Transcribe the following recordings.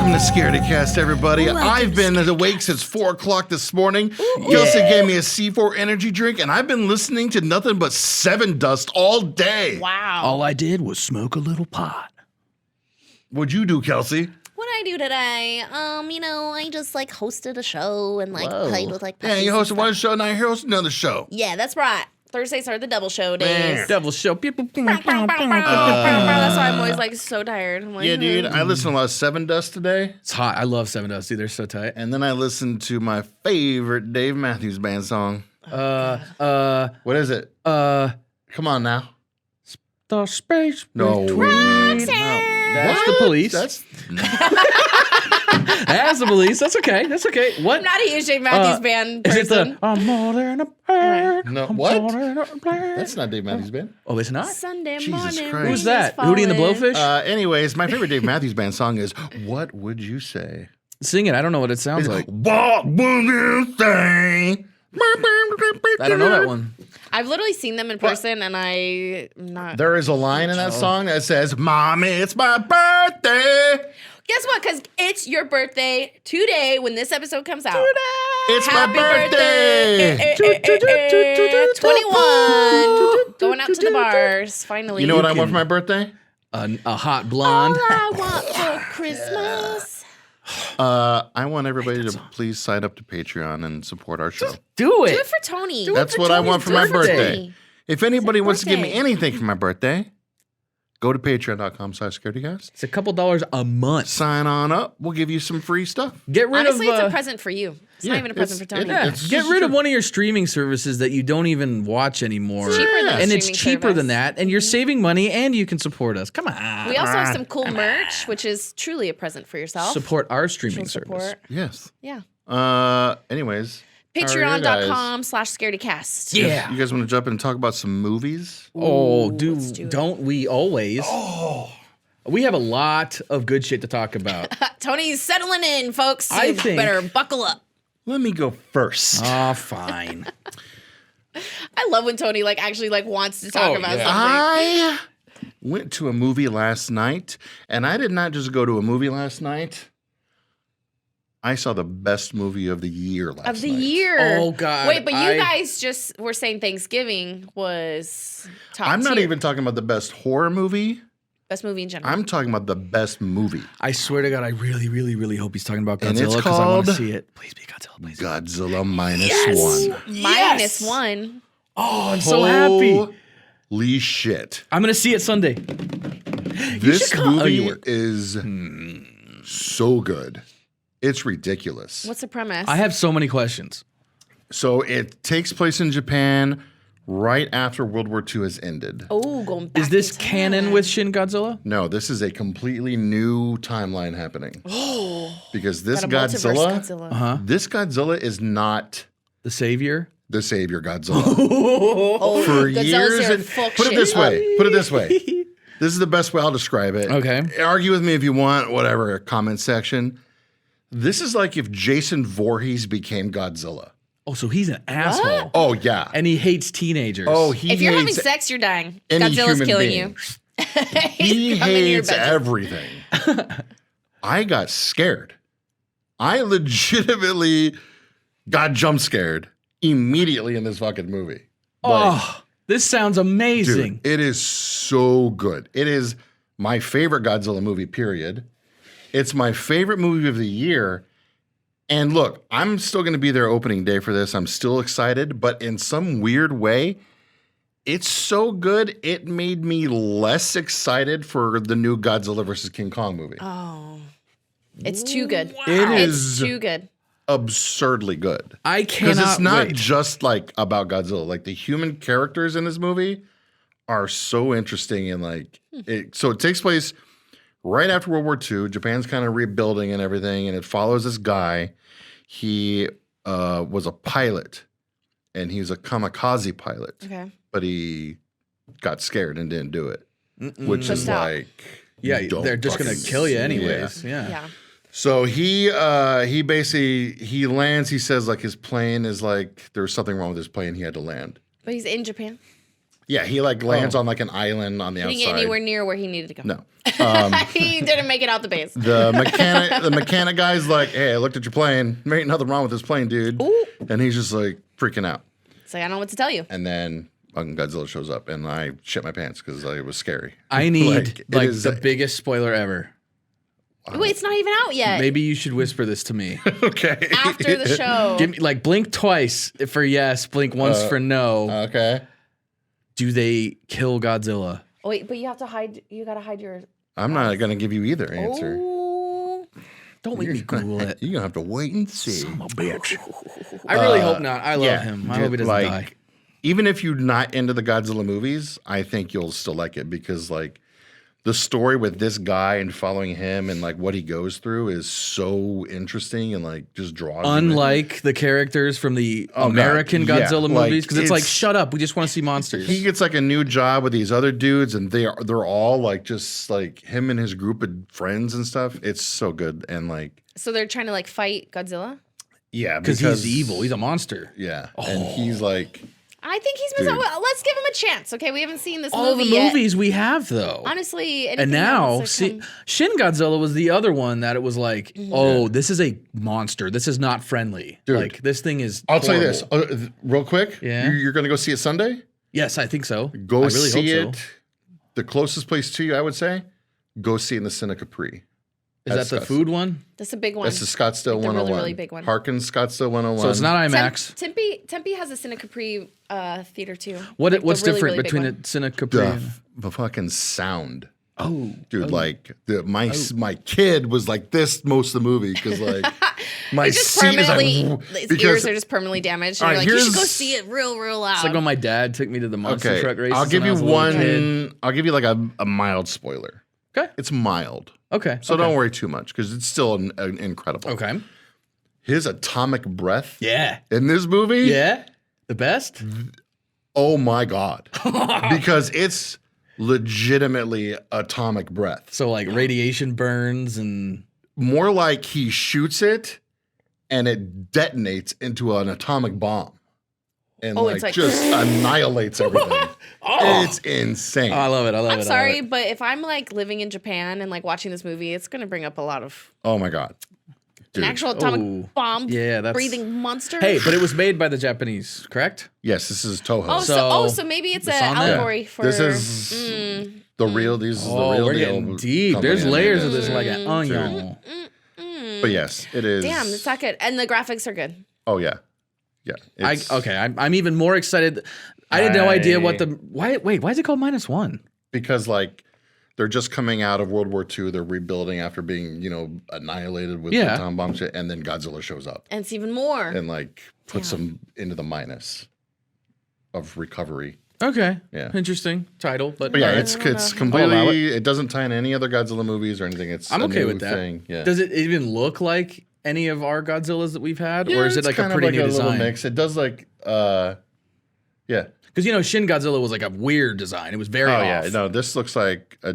Welcome to Scaredycast, everybody. I've been awake since 4 o'clock this morning. Kelsey gave me a C4 energy drink, and I've been listening to nothing but Seven Dust all day. Wow. All I did was smoke a little pot. What'd you do, Kelsey? What I do today? I just hosted a show and played with Yeah, puppies you and hosted stuff. one show, now you're hosting another show. Yeah, that's right. Thursdays are the double show days. Devil show. That's why I'm always so tired. I'm like, Yeah, dude, I listened to a lot of Seven Dust today, It's hot. I love Seven Dust, dude. They're so tight. and then I listened to my favorite Dave Matthews Band song. What is it? Come on now. The space. No. That's What? the police. That's That's the police. That's okay. That's okay. What? I'm not a huge Dave Matthews Band Is it person. the I'm more than a bird? No, I'm what? more than a bird. that's not Dave Matthews Band. Oh, it's not? Sunday Jesus morning. Christ. Who's that? Hootie and the Blowfish? Anyways, my favorite Dave Matthews Band song is "What Would You Say?" Sing it. I don't know what it sounds like. What would you say? I don't know that one. I've literally seen them in person, and I'm not. There is a line in that song that says, "Mommy, it's my birthday. Guess what? Because it's your birthday today when this episode comes out. It's Happy my birthday." 21. Going out to the bars, finally. You know what I want for my birthday? A hot blonde. All I want for Christmas. I want everybody to please sign up to Patreon and support our show. Do Do it. it for Tony. That's what I want for my birthday. Tony. If anybody wants to give me birthday. anything for my birthday, go to patreon.com/scaredycast. It's a couple dollars a month. Sign on up. We'll give you some free stuff. Get rid Honestly, of. it's a present for you. It's not even a present for Tony. Yeah, It's get just rid of true. one of your streaming services that you don't even watch anymore. It's cheaper than a and it's streaming cheaper service. than that, and you're saving money, and you can support us. Come on. We also have some cool merch, which is truly a present for yourself. Support our streaming You'll service. support. Yes. Yeah. Anyways. how are you guys? Patreon.com/scaredycast. Yeah. You guys want to jump in and talk about some movies? Oh, let's do it. don't we always? Oh. We have a lot of good shit to talk about. Tony's settling in, folks. I You think- better buckle up. Let me go first. Oh, fine. I love when Tony actually wants to talk about something. I went to a movie last night, and I did not just go to a movie last night. I saw the best movie of the year last night. Of the year. Oh, God, Wait, but you guys just were saying Thanksgiving was top I'm not tier. even talking about the best horror movie. Best movie in general. I'm talking about the best movie. I swear to God, I really, really, really hope he's talking about And it's Godzilla because I want to called- see it. Please be Godzilla, please. Godzilla minus Yes! one. Minus one. Oh, I'm so happy. Holy shit. I'm going to see it Sunday. This should come. Oh, you movie were- is so good. It's ridiculous. What's the premise? I have so many questions. So it takes place in Japan right after World War II has ended. going back Is this in canon time. with Shin Godzilla? No, this is a completely new timeline happening. Because this Got a multiverse Godzilla, Uh-huh. this Godzilla is not The Savior? the savior Godzilla. Oh, For Godzilla's years, there and- full put it shit. this way. Put it this way. This is the best way I'll describe it. Okay. Argue with me if you want, whatever, comment section. This is like if Jason Voorhees became Godzilla. Oh, so he's an asshole. Oh, yeah. And he hates teenagers. Oh, he If you're having hates sex, you're dying. any Godzilla's human killing being. you. He coming to your hates bedroom. everything. I got scared. I legitimately got jump scared immediately in this fucking movie. Oh, this sounds amazing. Dude, it is so good. It is my favorite Godzilla movie, period. It's my favorite movie of the year. And look, I'm still going to be there opening day for this. I'm still excited, but in some weird way, it's so good, it made me less excited for the new Godzilla vs. King Kong movie. Oh. It's too good. It It's is too good. absurdly good. I Because cannot it's not wait. just about Godzilla. The human characters in this movie are so interesting and so it takes place right after World War II. Japan's kind of rebuilding and everything, and it follows this guy. He was a pilot, and he was a kamikaze pilot, Okay. but he got scared and didn't do it, which is Just out. Yeah, don't they're just going to fucking- kill you yeah. anyways. Yeah. Yeah. So he lands. He says his plane is there's something wrong with his plane. He had to land. But he's in Japan. Yeah, he lands on an island on the He didn't outside. get anywhere near where he needed to go. No. He didn't make it out the base. The mechanic guy's like, hey, I looked at your plane. There ain't nothing wrong with this plane, dude. Ooh. And he's just like freaking out. So I don't know what to tell you. And then Godzilla shows up, and I shit my pants because it was scary. I need it is the biggest spoiler ever. Wait, it's not even out yet. Maybe you should whisper this to me. Okay. After the show. Give me blink twice for yes, blink once for no. Okay. Do they kill Godzilla? Oh, wait, but you have to hide. You gotta hide your. I'm not gonna give you either answer. Oh. Don't make me Google it. You're gonna have to wait and see. Son of a bitch. I really hope not. I love him. I hope he doesn't die. Even if you're not into the Godzilla movies, I think you'll still like it because the story with this guy and following him and what he goes through is so interesting and just draws. Unlike the characters from the American Godzilla movies, because it's shut up, we just want to see monsters. He gets a new job with these other dudes, and they're all just him and his group of friends and stuff. It's so good and So they're trying to fight Godzilla. yeah, because he's evil. He's a monster. Yeah, and he's I think he's missing. Let's give him a chance. Okay, we haven't seen this All movie the yet. movies we have though. Honestly, And now, Shin Godzilla was the other one that it was oh, this is a monster. This is not friendly. Dude, this thing is. I'll tell you this real quick. Yeah. You're gonna go see it Sunday. Yes, I think so. Go I really see hope it. so. The closest place to you, I would say, go see it in the Cine Capri. Is that the food one? That's a big one. That's the Scottsdale 101. really, really big one. Harkins Scottsdale 101. So it's not IMAX. Tempe has a Cine Capri theater too. What's really, different really big between one. a Cine Capri? the fucking sound. Oh, Dude, my kid was like this most of the movie because my It's just seat is permanently, his ears are just permanently damaged. And All you're right, like, you should go here's- see it real loud. it's like when my dad took me to the monster truck races. I'll give when I you was a little kid. one. I'll give you a mild spoiler. Okay. It's mild, Okay. so don't worry too much because it's still incredible. Okay. His atomic breath Yeah. in this movie. Yeah. The best. Oh my god, because it's legitimately atomic breath. So radiation burns and More like he shoots it and it detonates into an atomic bomb and it's just annihilates everything. It's insane. I love it. I love it. I'm I sorry, love it. but if I'm living in Japan and watching this movie, it's gonna bring up a lot of Oh my god. an Dude. actual atomic Oh. bomb Yeah, that's breathing monster. Hey, but it was made by the Japanese, correct? Yes, this is Toho. so maybe it's it's an on there. allegory for This is the real. These is the Oh, real we're deal. getting deep. coming There's in. layers of this like an onion. But yes, it is. Damn, it's not good. And the graphics are good. Oh yeah, yeah. It's- I'm even more excited. I had no idea what the why is it called -1? because they're just coming out of World War II. They're rebuilding after being annihilated with the atom bomb shit, and then Godzilla shows up And it's even more. and puts them into the minus of recovery. Okay. Yeah. Interesting title, but But yeah, alright. it's allow completely. It doesn't tie in any other Godzilla movies or anything. It's I'm a okay new with that. thing. Yeah. Does it even look like any of our Godzillas that we've had, Yeah, or is it it's a kind of pretty new a little design? mix. It does yeah. Because Shin Godzilla was a weird design. It was very Oh off. yeah. No, this looks like a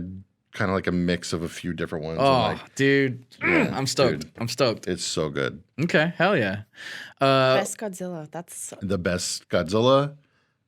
kind of like a mix of a few different ones. Oh, and, dude, I'm stoked. dude. I'm stoked. it's so good. Okay, hell yeah. Best Godzilla. That's The best Godzilla,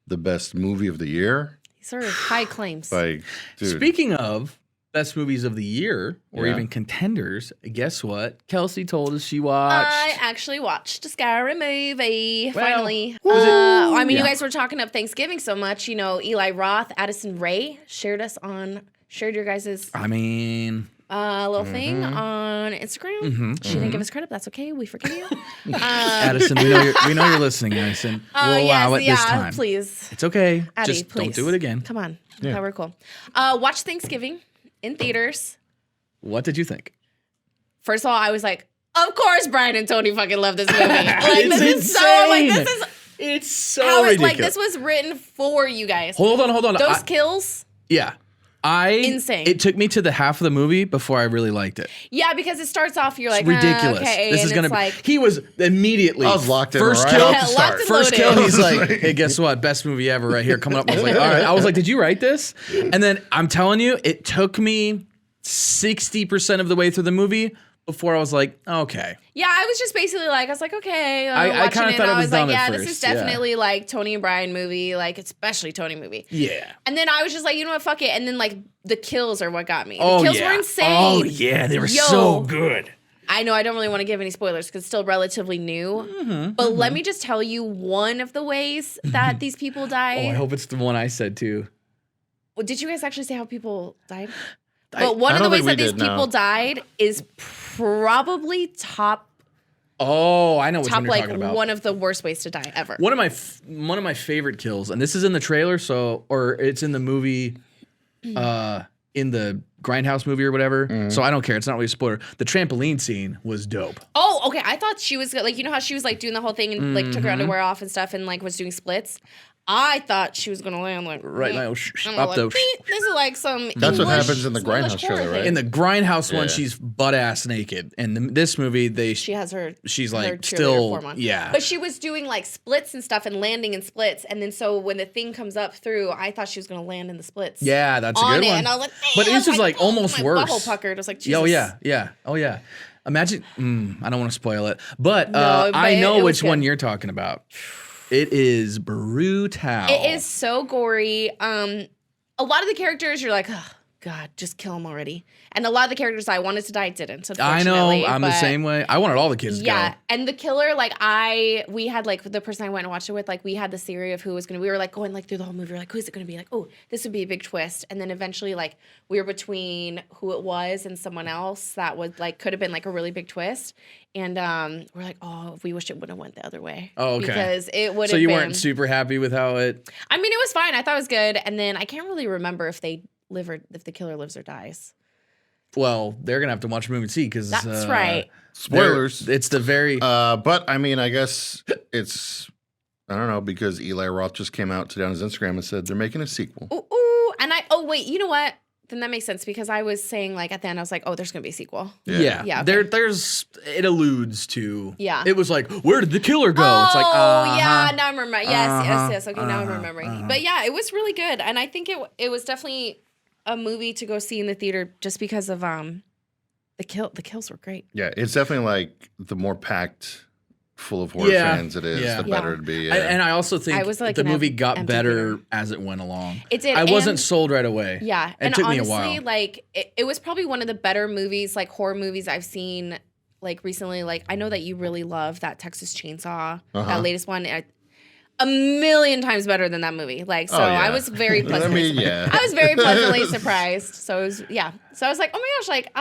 the best movie of the year. these are high claims. Dude. Speaking of best movies of the year, or Yeah. even contenders, guess what? Kelsey told us she watched. I actually watched a scary movie. Well, finally. was it- You guys were talking of Thanksgiving so much. Eli Roth, Addison Rae shared your guys' I mean, little thing on Instagram. She didn't give us credit. But that's okay. We forgive you. Addison, we know you're listening, Addison. We'll allow it this time. Please. It's okay. Addie, Just please. don't do it again. Come on. Yeah. Okay, we're cool. Watch Thanksgiving in theaters. What did you think? First of all, I was like, of course Brian and Tony fucking love this movie. It's this is so I'm insane. this is It's so how it, ridiculous. this was written for you guys. Hold on. Those kills. Yeah. Insane. It took me to the half of the movie before I really liked it. Yeah, because it starts off, you're like, It's ridiculous. okay, This and is gonna it's be. He was immediately. I was locked in first right kill. off the start. Locked and First loaded. kill. He's like, hey, guess what? Best movie ever, right here, coming up. I was like, all right. I was like, did you write this? And then I'm telling you, it took me 60% of the way through the movie before I was like, okay. Yeah, I was just basically like, I was like, okay. I watching kinda thought it I was was like, dumb at yeah, this first, is definitely like Tony and Brian movie, like especially Tony movie. Yeah. And then I was just like, you know what, fuck it. And then like the kills are what got me. The Oh, kills yeah. were insane. Oh, yeah. They were so good. I know I don't really want to give any spoilers because it's still relatively new. But let me just tell you one of the ways that these people Oh, died. I hope it's the one I said too. Well, did you guys actually say how people died? I But one of the don't ways think that we these did, no. people died is probably top Oh, I know what you're like talking about. one of the worst ways to die ever. One of my favorite kills, and this is in the trailer, or it's in the movie, in the Grindhouse movie or whatever. So I don't care. It's not really a spoiler. The trampoline scene was dope. Oh, okay. I thought she was like, you know how she was like doing the whole thing and like took her underwear off and stuff and like was doing splits. I thought she was gonna land like Right now, I'm up like, the. "Beep." This is like some. That's what English- happens in the some English Grindhouse trailer, horror right? thing. In the Grindhouse one, Yeah. she's butt ass naked, and this movie She has her. she's her like cheerleader still form on. yeah. But she was doing like splits and stuff and landing in splits, and then so when the thing comes up through, I thought she was gonna land in the splits. Yeah, that's a on good it, one. and I was like, But "Damn," this is like almost my worse. Butthole puckered. I was like, Jesus. Oh yeah. Imagine. I don't want to spoil it, but No, but I know it was which one good. you're talking about. It is brutal. It is so gory. A lot of the characters, you're like, oh, God, just kill them already. And a lot of the characters I wanted to die didn't. I know. Unfortunately, I'm the but- same way. I wanted all the kids to Yeah, go. and the killer, like we had like the person I went and watched it with, like we had this theory of who was gonna. We were like going like through the whole movie. We were like, who's it gonna be? Like, oh, this would be a big twist. And then eventually, like we were between who it was and someone else that was like could have been like a really big twist. And we're like, oh, we wish it would have went the other way. Oh, okay. Because it would have. So you been, weren't super happy with how it. I mean, it was fine. I thought it was good. And then I can't really remember if they live or if the killer lives or dies. Well, they're gonna have to watch the movie and see because That's right. Spoilers. It's the very. But I mean, I guess it's, I don't know, because Eli Roth just came out today on his Instagram and said they're making a sequel. Ooh, and wait, you know what? Then that makes sense because I was saying like at the end I was like, oh, there's gonna be a sequel. Yeah. Yeah, okay. There's it alludes to. Yeah. It was like, where did the killer go? Oh, It's like, yeah, now I'm remembering. Yes. Okay, now I'm remembering. But yeah, it was really good, and I think it was definitely a movie to go see in the theater just because of the kills were great. Yeah, it's definitely like the more packed, full of horror fans it is, Yeah. the better it'd be. And I also think I was, like, the in a movie got empty better theater. as it went along. It did. I wasn't and- sold right away. Yeah, It and took honestly, me a while. like it was probably one of the better movies, like horror movies I've seen, like recently. Like I know that you really love that Texas Chainsaw, that latest one. A million times better than that movie. Like so, Oh, yeah. I was very pleasantly. I mean, yeah. I was very pleasantly surprised. So it was, yeah. So I was like, oh my gosh, like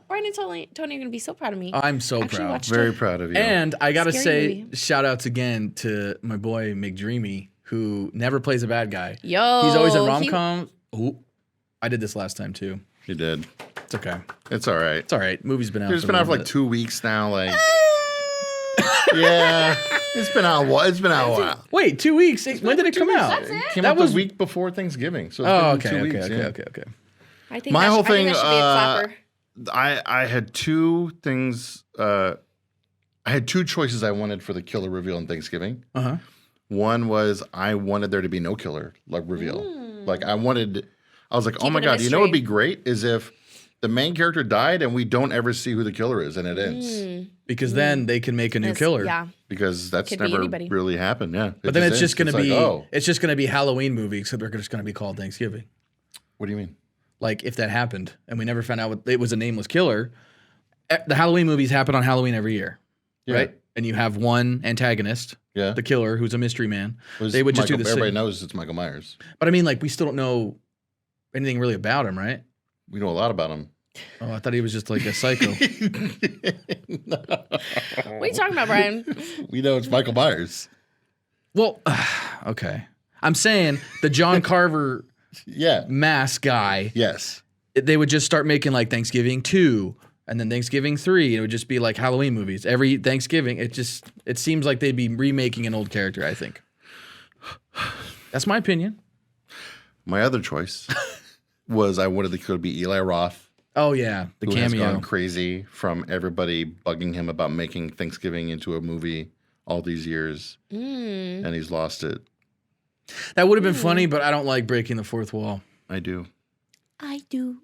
Brian and Tony are gonna be so proud of me. I'm so Actually proud. watched Very it. proud of you. And I gotta Scary say, movie. shout outs again to my boy McDreamy, who never plays a bad guy. Yo, He's always in he- rom coms. Ooh, I did this last time too. you did. It's okay. It's all right. It's all right. Movie's been out. It's for been a out for little like bit. 2 weeks now. Like, yeah, it's been out. It's been out a while. Wait, 2 weeks. When did it come out? That's it? Came That out was- the week before Thanksgiving. So it's Oh, been okay, 2 okay, weeks. okay, yeah. okay. I think My that whole I think thing, that should be a clapper. I had two things. I had two choices I wanted for the killer reveal on Thanksgiving. Uh-huh. One was I wanted there to be no killer like reveal. Like I was like, oh my it a God, you know what'd be mystery. great is if the main character died and we don't ever see who the killer is and it ends. Because then they can make a new Yes, killer. Yeah. Because that's Could be never anybody. really happened. Yeah. But then it's ends. just gonna It's be like, oh, it's just gonna be Halloween movie, except they're just gonna be called Thanksgiving. what do you mean? Like if that happened and we never found out it was a nameless killer, the Halloween movies happen on Halloween every year, Yeah. right? And you have one antagonist, Yeah. the killer, who's a mystery man. Was They would just Michael, do the everybody same. knows it's Michael Myers. But I mean, like we still don't know anything really about him, right? We know a lot about him. Oh, I thought he was just like a psycho. What are you talking about, Brian? We know it's Michael Myers. Well, okay. I'm saying the John Carver Yeah. mask guy, Yes. they would just start making like Thanksgiving 2 and then Thanksgiving 3. It would just be like Halloween movies. Every Thanksgiving, it seems like they'd be remaking an old character, I think. That's my opinion. My other choice was I wanted the killer to be Eli Roth, Oh, yeah. The who has cameo. gone crazy from everybody bugging him about making Thanksgiving into a movie all these years, and he's lost it. That would have been funny, but I don't like breaking the fourth wall. I do. I do.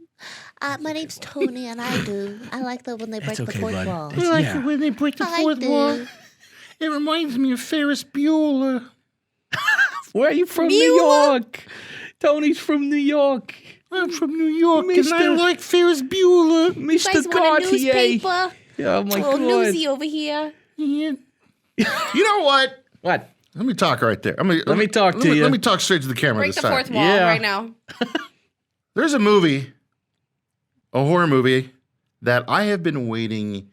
My name's Tony, and I like when they break the okay, fourth bud. wall. I like Yeah. it when they break the I fourth do. wall. It reminds me of Ferris Bueller. Where are you from? New York. Tony's from New York. I'm from New York, and I Mister- like Ferris Bueller. You guys Mr. want a Cartier. newspaper? Oh my Little god. newsy over here. Yeah. You know what? What? Let me talk right there. Let me talk to you. Let me talk straight to the camera Break this the time. fourth wall Yeah. right now. There's a movie, a horror movie, that I have been waiting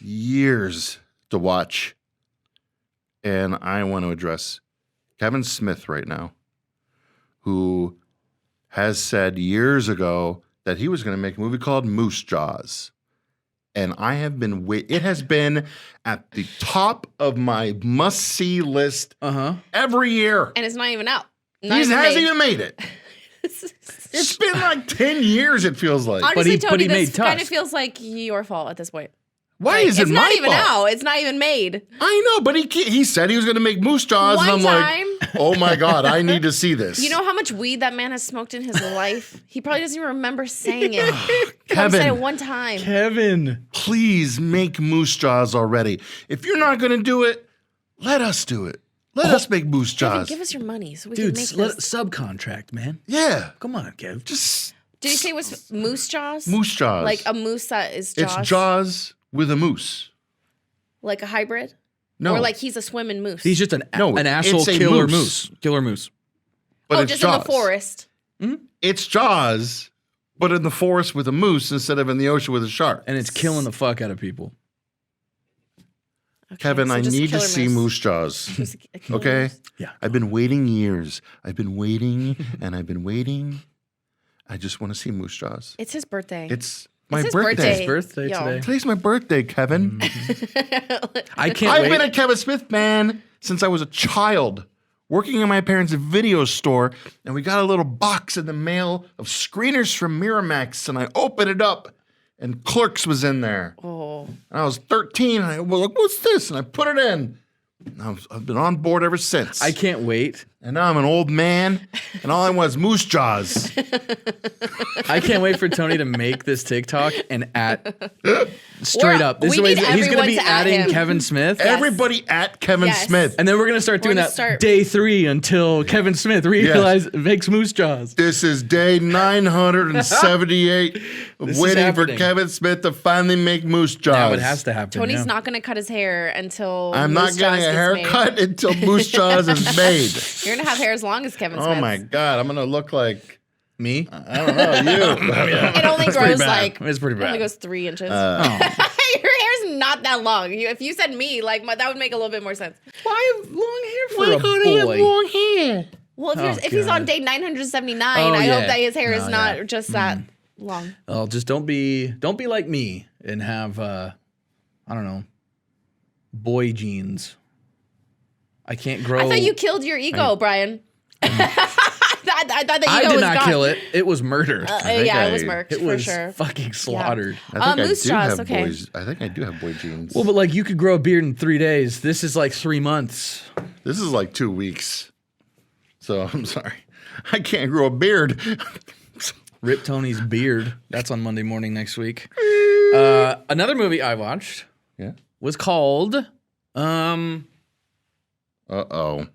years to watch. And I want to address Kevin Smith right now, who has said years ago that he was going to make a movie called Moose Jaws. And I have been it has been at the top of my must-see list every year. And it's not even out. He hasn't made. even made it. It's been like 10 years, it feels like. Honestly, but Tony, he made this kind of Tusk. feels like your fault at this point. Why Like, is it it's my not even fault? out. It's not even made. I know, but he said he was going to make Moose Jaws, One and I'm time. like, oh my God, I need to see this. You know how much weed that man has smoked in his life? He probably doesn't even remember saying it. He probably Kevin. said it one time. Kevin. Please make Moose Jaws already. If you're not going to do it, let us do it. Let us make Moose Kevin, Jaws. give us your money so we Dude, can make let this. subcontract, man. Yeah, Come on, Kev. just Did you say it was moose jaws? Moose Jaws. Like a moose that is jaws? It's Jaws with a moose. Like a hybrid? No, Or like he's a swimming moose? He's just an No, asshole it's a killer moose. Killer moose. but oh, it's just Jaws. in the forest. It's Jaws, but in the forest with a moose instead of in the ocean with a shark. And it's killing the fuck out of people. Okay, Kevin, so I just need to killer see Moose Jaws. Just a killer Okay? moose. Yeah. I've been waiting years. I've been waiting and I've been waiting. I just want to see Moose Jaws. It's his birthday. It's my his birthday. His birthday Yo. today. Today's my birthday, Kevin. I can't I've wait. been a Kevin Smith fan since I was a child, working in my parents' video store, and we got a little box in the mail of screeners from Miramax, and I opened it up, and Clerks was in there. Oh. And I was 13, and I was like, what's this? And I put it in. And I've been on board ever since. I can't wait. And now I'm an old man, and all I want is Moose Jaws. I can't wait for Tony to make this TikTok and straight up. This is we the way need he's going to everyone be to at adding him. Kevin Smith. Everybody at Kevin Yes. Smith. And then we're going to start doing We're that gonna start- day 3 until Kevin Smith makes Moose Jaws. This is day 978 of This is waiting for happening. Kevin Smith to finally make Moose Jaws. Now it has to happen. Tony's yeah. not going to cut his hair until I'm Moose not getting Jaws a gets made. haircut until Moose Jaws is made. You're going to have hair as long as Kevin Smith. Oh my God, I'm gonna look like Me? I don't know you. It only It's pretty grows bad. like It's pretty it only bad. goes 3 inches. Oh. Your hair's not that long. If you said me, like that would make a little bit more sense. Why have long hair for a boy? long hair? Well, if, Oh, if he's on God. day 979, Oh, I yeah. hope that his hair is Oh, not yeah. just that long. Well, just don't be like me and have I don't know, boy jeans. I can't grow. I thought you killed your ego, Brian. I thought the ego I did was not gone. kill it. It was murdered. think Yeah, it I- was murked It for was sure. fucking slaughtered. I think I Moose do Jaws, have okay. boys. I think I do have boy jeans. Well, but like you could grow a beard in 3 days. This is like 3 months. This is like 2 weeks. So I'm sorry, I can't grow a beard. Rip Tony's beard. That's on Monday morning next week. Another movie I watched Yeah. was called Uh-oh.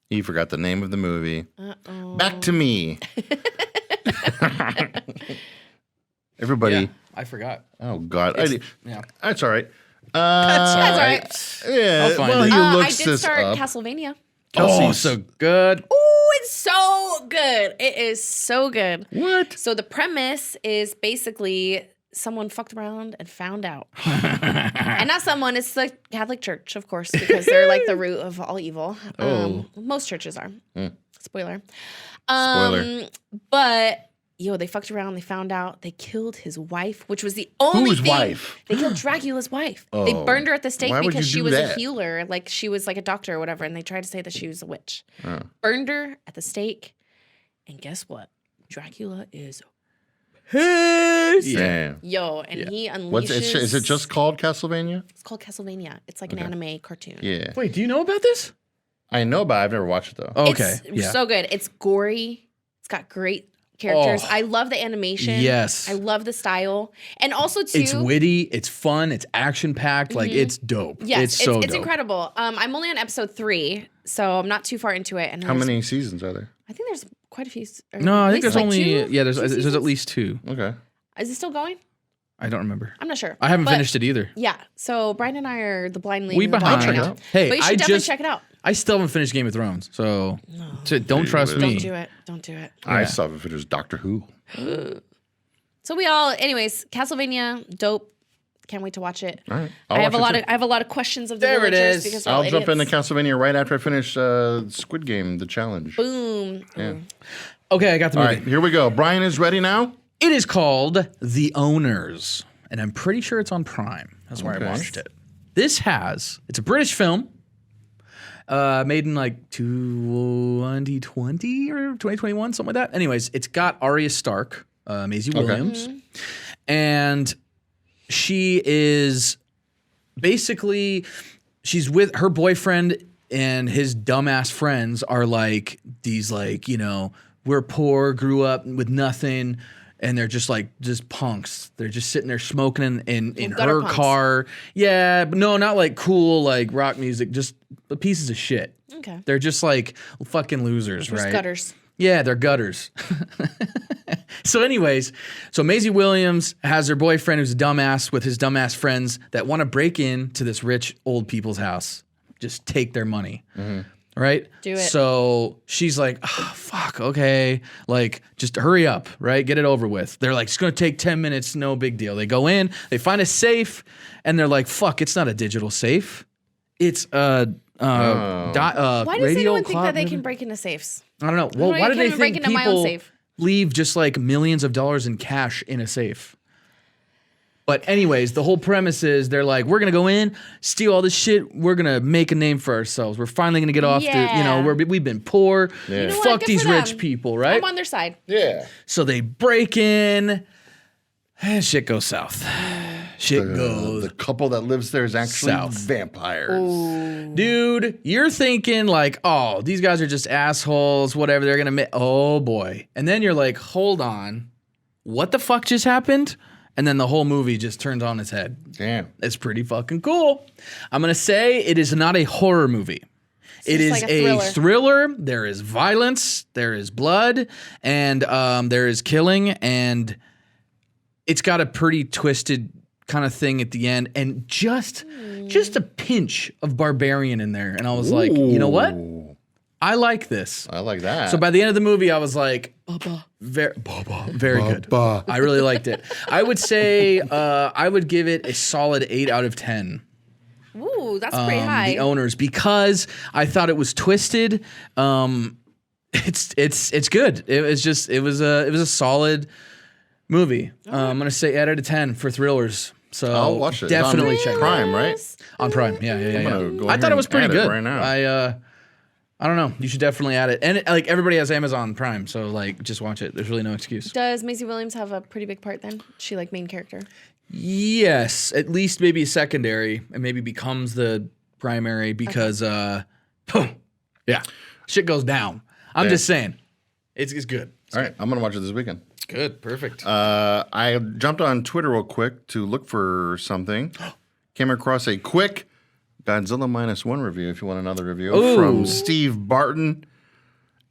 He forgot the name of the movie. Uh-oh. Back to me. Everybody. yeah, I forgot. Oh God. Yeah. That's all right. That's That's all right. Yeah. I'll find well, it. he I looks did this start up. Castlevania. Oh, Kelsey's- so good. Oh, it's so good. It is so good. What? So the premise is basically someone fucked around and found out. And not someone, it's the Catholic Church, of course, because they're like the root of all evil. Most churches are. Spoiler. Spoiler. But they fucked around, they found out, they killed his wife, which was the only Whose thing. wife? They killed Dracula's wife. They Oh. burned her at the stake Why would because you she do was that? a healer, like she was like a doctor or whatever, and they tried to say that she was a witch. Burned her at the stake, and guess what? Dracula is Damn. he unleashes. What's it? Is it just called Castlevania? It's called Castlevania. It's like an anime cartoon. Yeah. Wait, do you know about this? I know, but I've never watched it though. Okay. It's so good. It's gory. It's got great characters. Oh. I love the animation. Yes. I love the style. And also, too. It's witty, it's fun, it's action packed. Like, it's dope. Yes, it's so it's dope. incredible. I'm only on episode 3, so I'm not too far into it. And How many seasons are there? I think there's quite a few. Or No, I at think least there's like only, two there's seasons? at least 2. Okay. Is it still going? I don't remember. I'm not sure. I haven't But, finished it either. Yeah. So Brian and I are the blind leading We the blind behind. right now. Hey, But you should definitely check it out. I still haven't finished Game of Thrones, so don't trust me. Don't do it. Don't do it. I saw if it was Doctor Who. So we all, anyways, Castlevania, dope. Can't wait to watch it. All right. I have a lot of questions of the There it villagers is. because we're I'll all jump into idiots. Castlevania right after I finish Squid Game, the challenge. Boom. Yeah. Okay, I got the All movie. right, here we go. Brian is ready now. It is called The Owners, and I'm pretty sure it's on Prime. That's where Okay. I watched it. It's a British film, made in like 2020 or 2021, something like that. Anyways, it's got Arya Stark, Maisie Williams, and she is basically, she's with her boyfriend and his dumbass friends are like these, like, you know, we're poor, grew up with nothing, and they're just punks. They're just sitting there smoking in gutter her punks. car. Yeah, but no, not like cool like rock music, just pieces of shit. Okay. They're just like fucking losers, There's right? gutters. Yeah, they're gutters. So anyways, so Maisie Williams has her boyfriend who's a dumbass with his dumbass friends that want to break into this rich old people's house, just take their money. Right? Do it. So she's like, oh, fuck, okay. Like, just hurry up, right? Get it over with. They're like, it's going to take 10 minutes, no big deal. They go in, they find a safe, and they're like, fuck, it's not a digital safe. It's Why does radio anyone think clock, that they maybe? can break into safes? I don't know. Well, Why why do can't they even break think into my own people safe? leave just like millions of dollars in cash in a safe? But anyways, the whole premise is they're like, we're gonna go in, steal all this shit. We're gonna make a name for ourselves. We're finally gonna get off Yeah. we've been poor. Yeah. You know what? Fuck Good these for rich them. people, right? I'm on their side. Yeah. So they break in, and shit goes south. Shit goes The couple that lives there is actually South. vampires. Dude, you're thinking like, oh, these guys are just assholes, whatever. They're gonna oh boy. And then you're like, hold on, what the fuck just happened? And then the whole movie just turns on its head. Damn. It's pretty fucking cool. I'm gonna say it is not a horror movie. It is just like a a thriller. There is violence, there is blood, and there is killing, and it's got a pretty twisted kind of thing at the end, and just a pinch of barbarian in there. And I was like, you know what? Ooh, I like this. I like that. So by the end of the movie, I was like, very good. Bubba. I really liked it. I would say I would give it a solid 8 out of 10. Ooh, that's pretty high. The Owners, because I thought it was twisted. It's good. It was a solid movie. I'm gonna say 8 out of 10 for thrillers. So I'll watch it. Definitely It's check on it out. Prime, right? On Prime. Yeah. gonna go I here thought it was and pretty add it good. right now. I don't know. You should definitely add it. And like everybody has Amazon Prime, so like just watch it. There's really no excuse. Does Maisie Williams have a pretty big part then? She like main character? Yes, at least maybe a secondary, and maybe becomes the primary because yeah, shit goes down. I'm just saying, it's good. All right, I'm gonna watch it this weekend. Good, perfect. I jumped on Twitter real quick to look for something. Came across a quick Godzilla -1 review. If you want another review from Steve Barton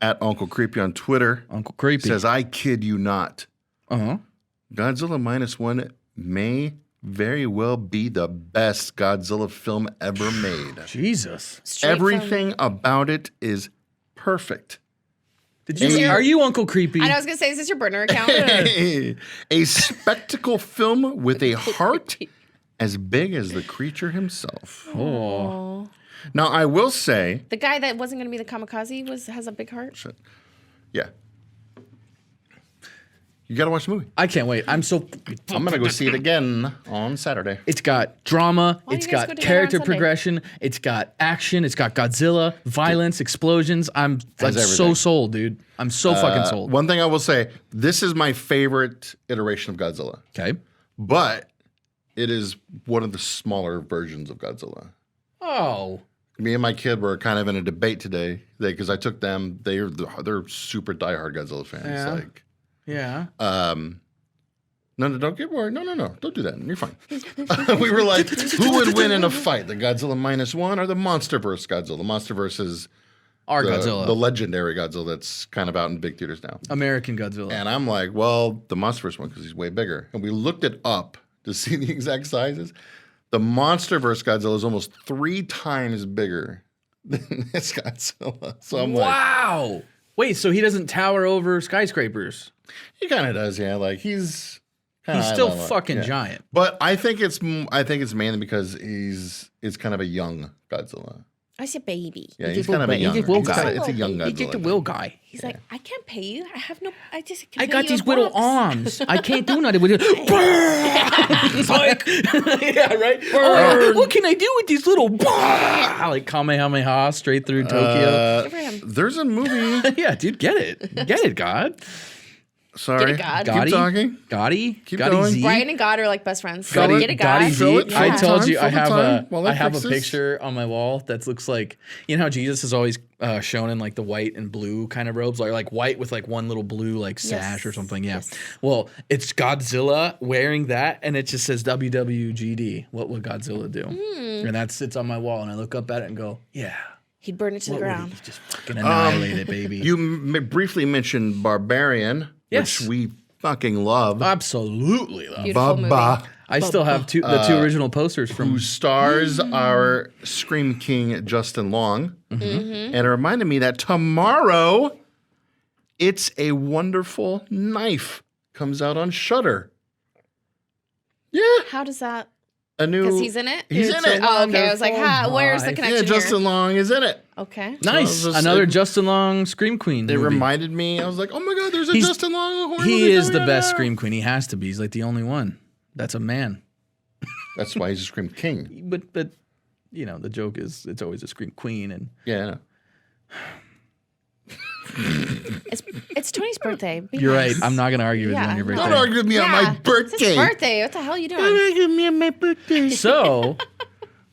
at Uncle Creepy on Twitter. Uncle Creepy Says, "I kid you not. "Uh-huh. Godzilla -1 may very well be the best Godzilla film ever made. Jesus, Straight Everything about it is perfect." are you Uncle Creepy? I was gonna say, is this your burner account? A spectacle film with a heart as big as the creature himself. Oh, Now, I will say, The guy that wasn't gonna be the kamikaze has a big heart. yeah, you got to watch the movie. I can't wait. I'm so. I'm going to go see it again on Saturday. It's got drama. Why don't It's you guys got go together character on Sunday? progression. It's got action. It's got Godzilla, violence, explosions. I'm so everything. sold, dude. I'm so fucking sold. One thing I will say, this is my favorite iteration of Godzilla, Okay. but it is one of the smaller versions of Godzilla. Oh. Me and my kid were kind of in a debate today because I took them. They're super diehard Godzilla fans. Yeah. Like, Yeah. No, don't get worried. No, don't do that. You're fine. We were like, who would win in a fight, the Godzilla -1 or the MonsterVerse Godzilla? The MonsterVerse is Our Godzilla. the legendary Godzilla that's kind of out in big theaters now. American Godzilla. And I'm like, well, the MonsterVerse one because he's way bigger. And we looked it up to see the exact sizes. The MonsterVerse Godzilla is almost 3 times bigger than this Godzilla. So I'm like, Wow. Wait, so he doesn't tower over skyscrapers? he kind of does, yeah. Like he's Still fucking giant. But I think it's mainly because it's kind of a young Godzilla. I said baby. Yeah, he's kind of a young. He's a will guy. It's a young Godzilla. He's just a will guy. He's like, I can't pay you. I have no. I just. Can I pay got you these in little bucks." arms. I can't do nothing with it. It's like, yeah, right. Oh, what can I do with these little? Like Kamehameha straight through Tokyo. Good for him. There's a movie. Yeah, dude, get it, God. Sorry. Get it, God. Keep talking. Gotti, Keep Gotti going. Z. Brian and God are like best friends. Gotti, Get it, God. Gotti Fill Z. it, fill I the told time, you I fill the have time while I I have a fix this. picture on my wall that looks like, you know how Jesus is always shown in like the white and blue kind of robes, or like white with like one little blue like sash or something. Yeah. Yes. Well, it's Godzilla wearing that, and it just says WWGD. What would Godzilla do? And that sits on my wall, and I look up at it and go, yeah. He'd burn it to the What would ground. he just fucking annihilate it, baby? You briefly mentioned Barbarian, Yes. which we fucking love. Absolutely love. Beautiful movie. Baba, I still have the two original posters from. who stars our Scream King Justin Long, and it reminded me that tomorrow, It's a Wonderful Knife comes out on Shudder. Yeah, How does that? a new. Because he's in it. He's in it. Oh, okay. I was like, where's the Yeah, connection Yeah, Justin here? Long is in it. Okay. Nice, So I was just- another Justin Long Scream Queen. It movie. reminded me. I was like, oh my god, there's a He's- Justin Long horror He movie is the coming best out. Scream Queen. He has to be. He's like the only one. That's a man. That's why he's a Scream King. But you know, the joke is it's always a Scream Queen, and Yeah. I know. It's Tony's birthday. Be you're right. nice. I'm not gonna argue with you on your no. birthday. Don't argue with me on my Yeah, birthday. It's his birthday. What the hell are you doing? Don't argue with me on my birthday. So,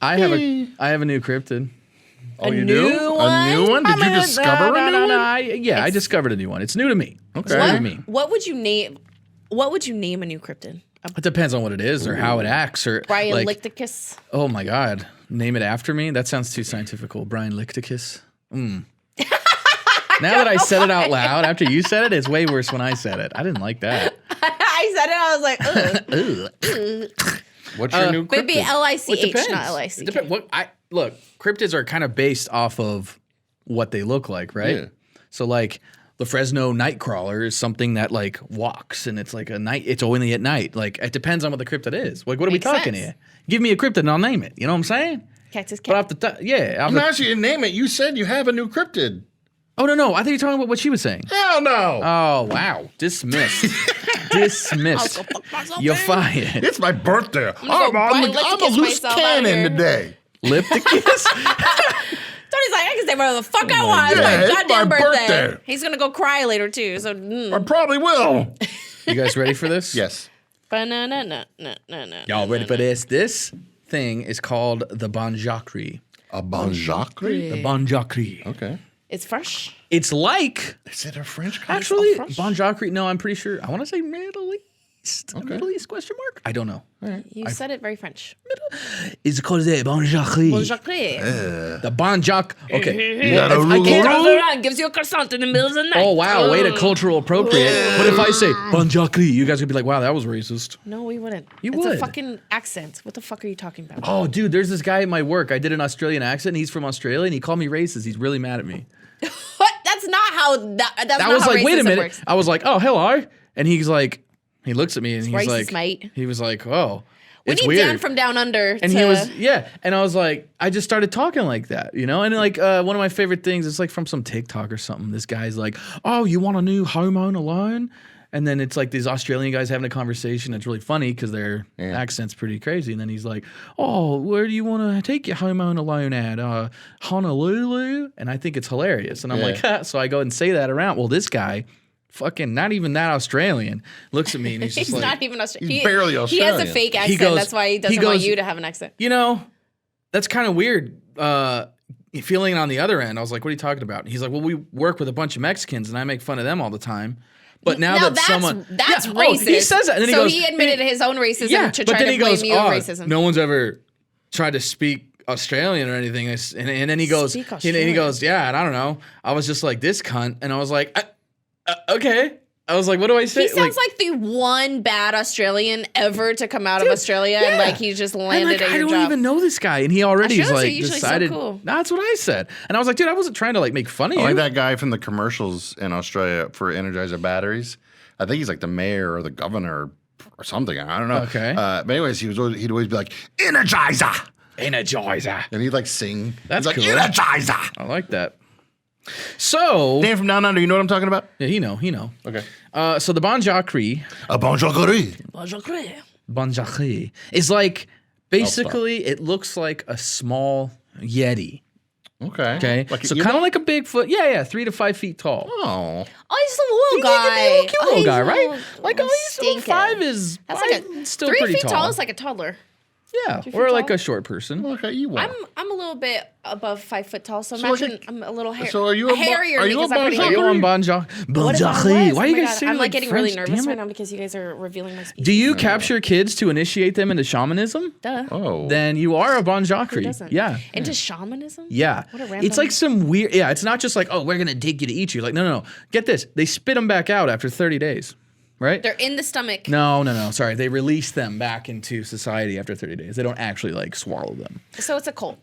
I have a new cryptid. Oh, you new do? A new one? Did you discover a new one? I discovered a new one. It's new to me. It's new to Okay. me. What would you name? What would you name a new cryptid? It depends on what it is or how it acts or Brian like. Licticus. Oh my God! Name it after me? That sounds too scientifical. Brian Licticus. Now that I said it out loud, after you said it, it's way worse when I said it. I didn't like that. I said it. I was like, ugh. What's your new Maybe cryptid? L-I-C-H, not It L-I-C-K. depends. Look, cryptids are kind of based off of what they look like, right? Yeah. So like the Fresno Nightcrawler is something that like walks and it's like a night. It's only at night. Like it depends on what the cryptid is. Like what are we Makes talking sense. here? Give me a cryptid and I'll name it. You know what I'm saying? Cactus But cat. off the top, yeah. I'm not asking you to name it. You said you have a new cryptid. Oh no! I think you're talking about what she was saying. Hell no. Oh wow! Dismissed. Dismissed. You're fired. It's my birthday. gonna go I'm Brian a Licticus loose myself out cannon here. today. Lipticus. Tony's like, I can say whatever the fuck I want. It's Yeah, my it's goddamn my birthday. birthday. He's gonna go cry later too. So, I probably will. You guys ready for this? Yes. Banana. Y'all ready for this? This thing is called the Bonjacri. A bonjacry? The Bonjacri. Okay. It's fresh. It's like Is it a French country? actually fresh? Bonjacri. No, I'm pretty sure. I want to say Middle East. Middle East question mark? I don't know. You said it very French. It's called the Bonjacri. Bonjour. The Bonjac. Okay. You got a Well, if I can't- rule? Around, gives you a croissant in the middle of the night. Oh wow, way to cultural appropriate. What if I say Bonjacri? You guys would be like, wow, that was racist. No, we wouldn't. You it's would. a fucking accent. What the fuck are you talking about? Oh, dude, there's this guy at my work. I did an Australian accent. And he's from Australia, and he called me racist. He's really mad at me. What? That's not how that's I not was how like, wait a racism minute. works. I was like, oh, hello. And he's like, he looks at me and he's racist, like, mate. he was like, oh, We it's need weird. Dan from Down Under. and to, he was, yeah. And I was like, I just started talking like that, you know? And like, one of my favorite things is like from some TikTok or something. This guy's like, oh, you want a new Home Alone? And then it's like these Australian guys having a conversation. It's really funny because their accent's pretty crazy. And then he's like, oh, where do you want to take your Home Alone at? Honolulu? And I think it's hilarious. And I'm like, ha. So I go and say that around. Well, this guy, fucking not even that Australian, looks at me and he's just He's like, not even Australian. He's barely He has Australian. a fake He accent. goes- That's why he doesn't he want goes- you to have an accent. you know, that's kind of weird. Feeling it on the other end. I was like, what are you talking about? And he's like, well, we work with a bunch of Mexicans and I make fun of them all the time. But now that that's someone racist. he says that, and then so he goes, he admitted his own racism to but try then to he blame goes, you of racism. no one's ever tried to speak Australian or anything, and then he goes, Speak and he goes, yeah, and I don't know, I was just like this cunt, and I was like, okay. I was like, what do I say? He sounds like the one bad Australian ever to come out of Australia, and like he just landed at your I don't job. even know this guy, and he already Australians are like usually so decided. cool. That's what I said, and I was like, dude, I wasn't trying to like make fun of you. Like that guy from the commercials in Australia for Energizer batteries. I think he's like the mayor or the governor or something. I don't know. Okay. But anyways, he'd always be like, Energizer. Energizer. And he'd like sing. That's He's like, cool. Energizer. I like that. So Dan from Down Under, you know what I'm talking about? yeah, he know. Okay. So the bonjacri A bonjour. is like basically it looks like a small yeti. Okay. Okay, Like so an kind of Ewok? like a Bigfoot. Yeah, 3 to 5 feet tall. Oh. Oh, he's a little guy. He's a cute little guy, right? Little, Like, oh, he's little stinking. 5 is That's five, like a still 3 pretty feet tall tall. is like a toddler. Yeah, 3 feet or like tall. a short person. Look at you. I'm a little bit above 5 foot tall, so So like imagine I'm a little so are you a hairier are you because a I'm pretty bonjour? Are you hairy. on What if I bonjacri? was? Why Oh you my guys God, say I'm like like getting French? really nervous Damn right it. now because you guys are revealing my speech. Do you capture kids to initiate them into shamanism? Duh. Oh. Then you are a Who bonjacri. doesn't? Yeah. Into shamanism? Yeah. What a random- It's like some weird, yeah, it's not just like, oh, we're going to dig you to eat you. Like, no. Get this. They spit them back out after 30 days, right? They're in the stomach. No. Sorry. They release them back into society after 30 days. They don't actually like swallow them. So it's a cult.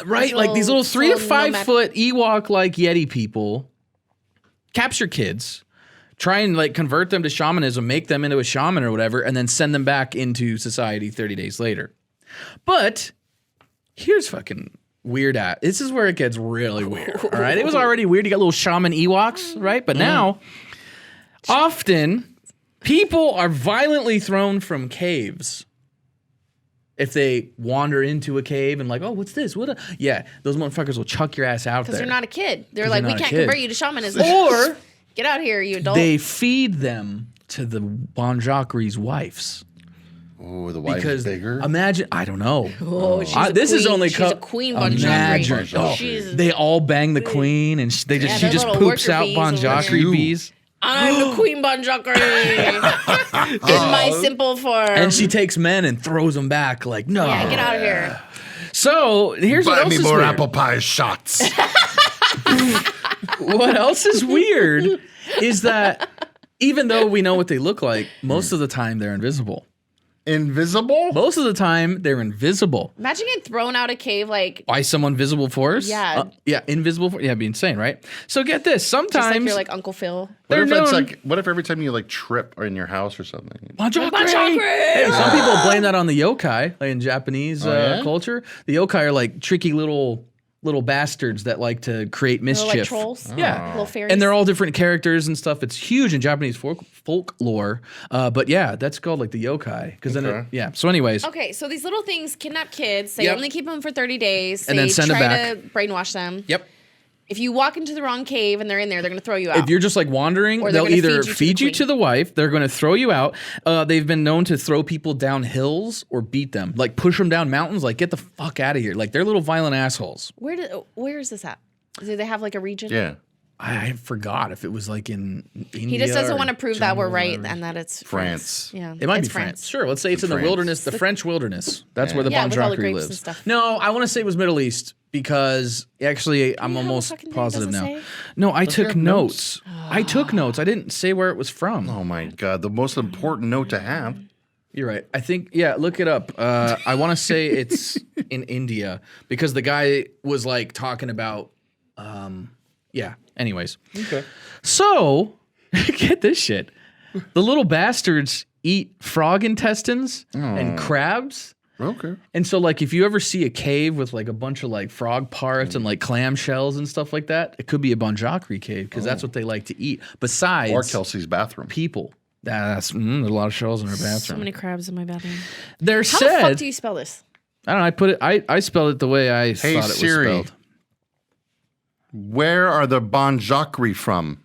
Right? Like these little 3 to little 5 nomad- foot Ewok like Yeti people capture kids, try and like convert them to shamanism, make them into a shaman or whatever, and then send them back into society 30 days later. But here's fucking weird at. This is where it gets really weird. All right. It was already weird. You got little shaman Ewoks, right? But now, often people are violently thrown from caves. If they wander into a cave and like, oh, what's this? Yeah, those motherfuckers will chuck your ass out there. Because you're not a kid. They're 'Cause like, you're we not a can't kid. convert you to shamanism. Or Get out here, you adult. they feed them to the bonjacri's wives. Oh, the wife Because is bigger. imagine, I don't know. Oh, she's a This is queen. only She's a queen Imagine, bonjacri. oh, She's they all bang the queen, and she they're just little poops worker out bees over bonjacri there. bees, I'm the queen bonjacri in my simple form. and she takes men and throws them back. Like, no. yeah, get out of here. So here's what Buy else me is more weird. apple pie shots. What else is weird is that even though we know what they look like, most of the time they're invisible. Invisible? Most of the time they're invisible. Imagine getting thrown out a cave like By someone visible force? Yeah. Invisible force. Yeah, it'd be insane, right? So get this. just Sometimes like you're like Uncle Phil. What if they're it's known- like? What if every time you like trip in your house or something? Bonjacri. Bonjacri! Hey, some people blame that on the yokai, like in Japanese yeah? culture. The yokai are like tricky little bastards that like to create They're mischief. like trolls. Yeah. Little fairies. And they're all different characters and stuff. It's huge in Japanese folklore. But yeah, that's called like the yokai. Because then, Okay. yeah. So, anyways, Okay, so these little things kidnap kids. They Yep. only keep them for 30 days. And they then send 'em try back. to brainwash them. yep. If you walk into the wrong cave and they're in there, they're going to throw you out. If you're just like wandering, Or they're they'll gonna either feed you to the feed you to the wife, they're going to throw you out. They've been known to throw people down hills or beat them, like push them down mountains, like get the fuck out of here. Like they're little violent assholes. Where is this at? Do they have like a region? Yeah. I forgot if it was like in India. He just doesn't or want to prove that we're jungle or right whatever. and that it's France. Yeah, It might it's be France. Sure, let's say it's in the France. wilderness, the French wilderness. That's where the Yeah, with all the bonjacri grapes lives. and stuff. No, I want to say it was Middle East because actually I'm you have a almost fucking thing? positive Does it now. say? No, I took have notes. I took notes. I didn't say where it was from. Oh my god, the most important note to have. You're right. I think, yeah, look it up. I want to say it's in India because the guy was like talking about, yeah, anyways. Okay. So, get this shit. The little bastards eat frog intestines and crabs. Okay. And so, like, if you ever see a cave with like a bunch of like frog parts and like clam shells and stuff like that, it could be a bonjacri cave because that's what they like to eat. Besides, Or Kelsey's bathroom. people. There's a lot of shells in our bathroom. So many crabs in my bathroom. They're How said. the fuck do you spell this? I don't know. I put it. I spelled it the way I Hey thought it Siri, was spelled. where are the bonjacri from?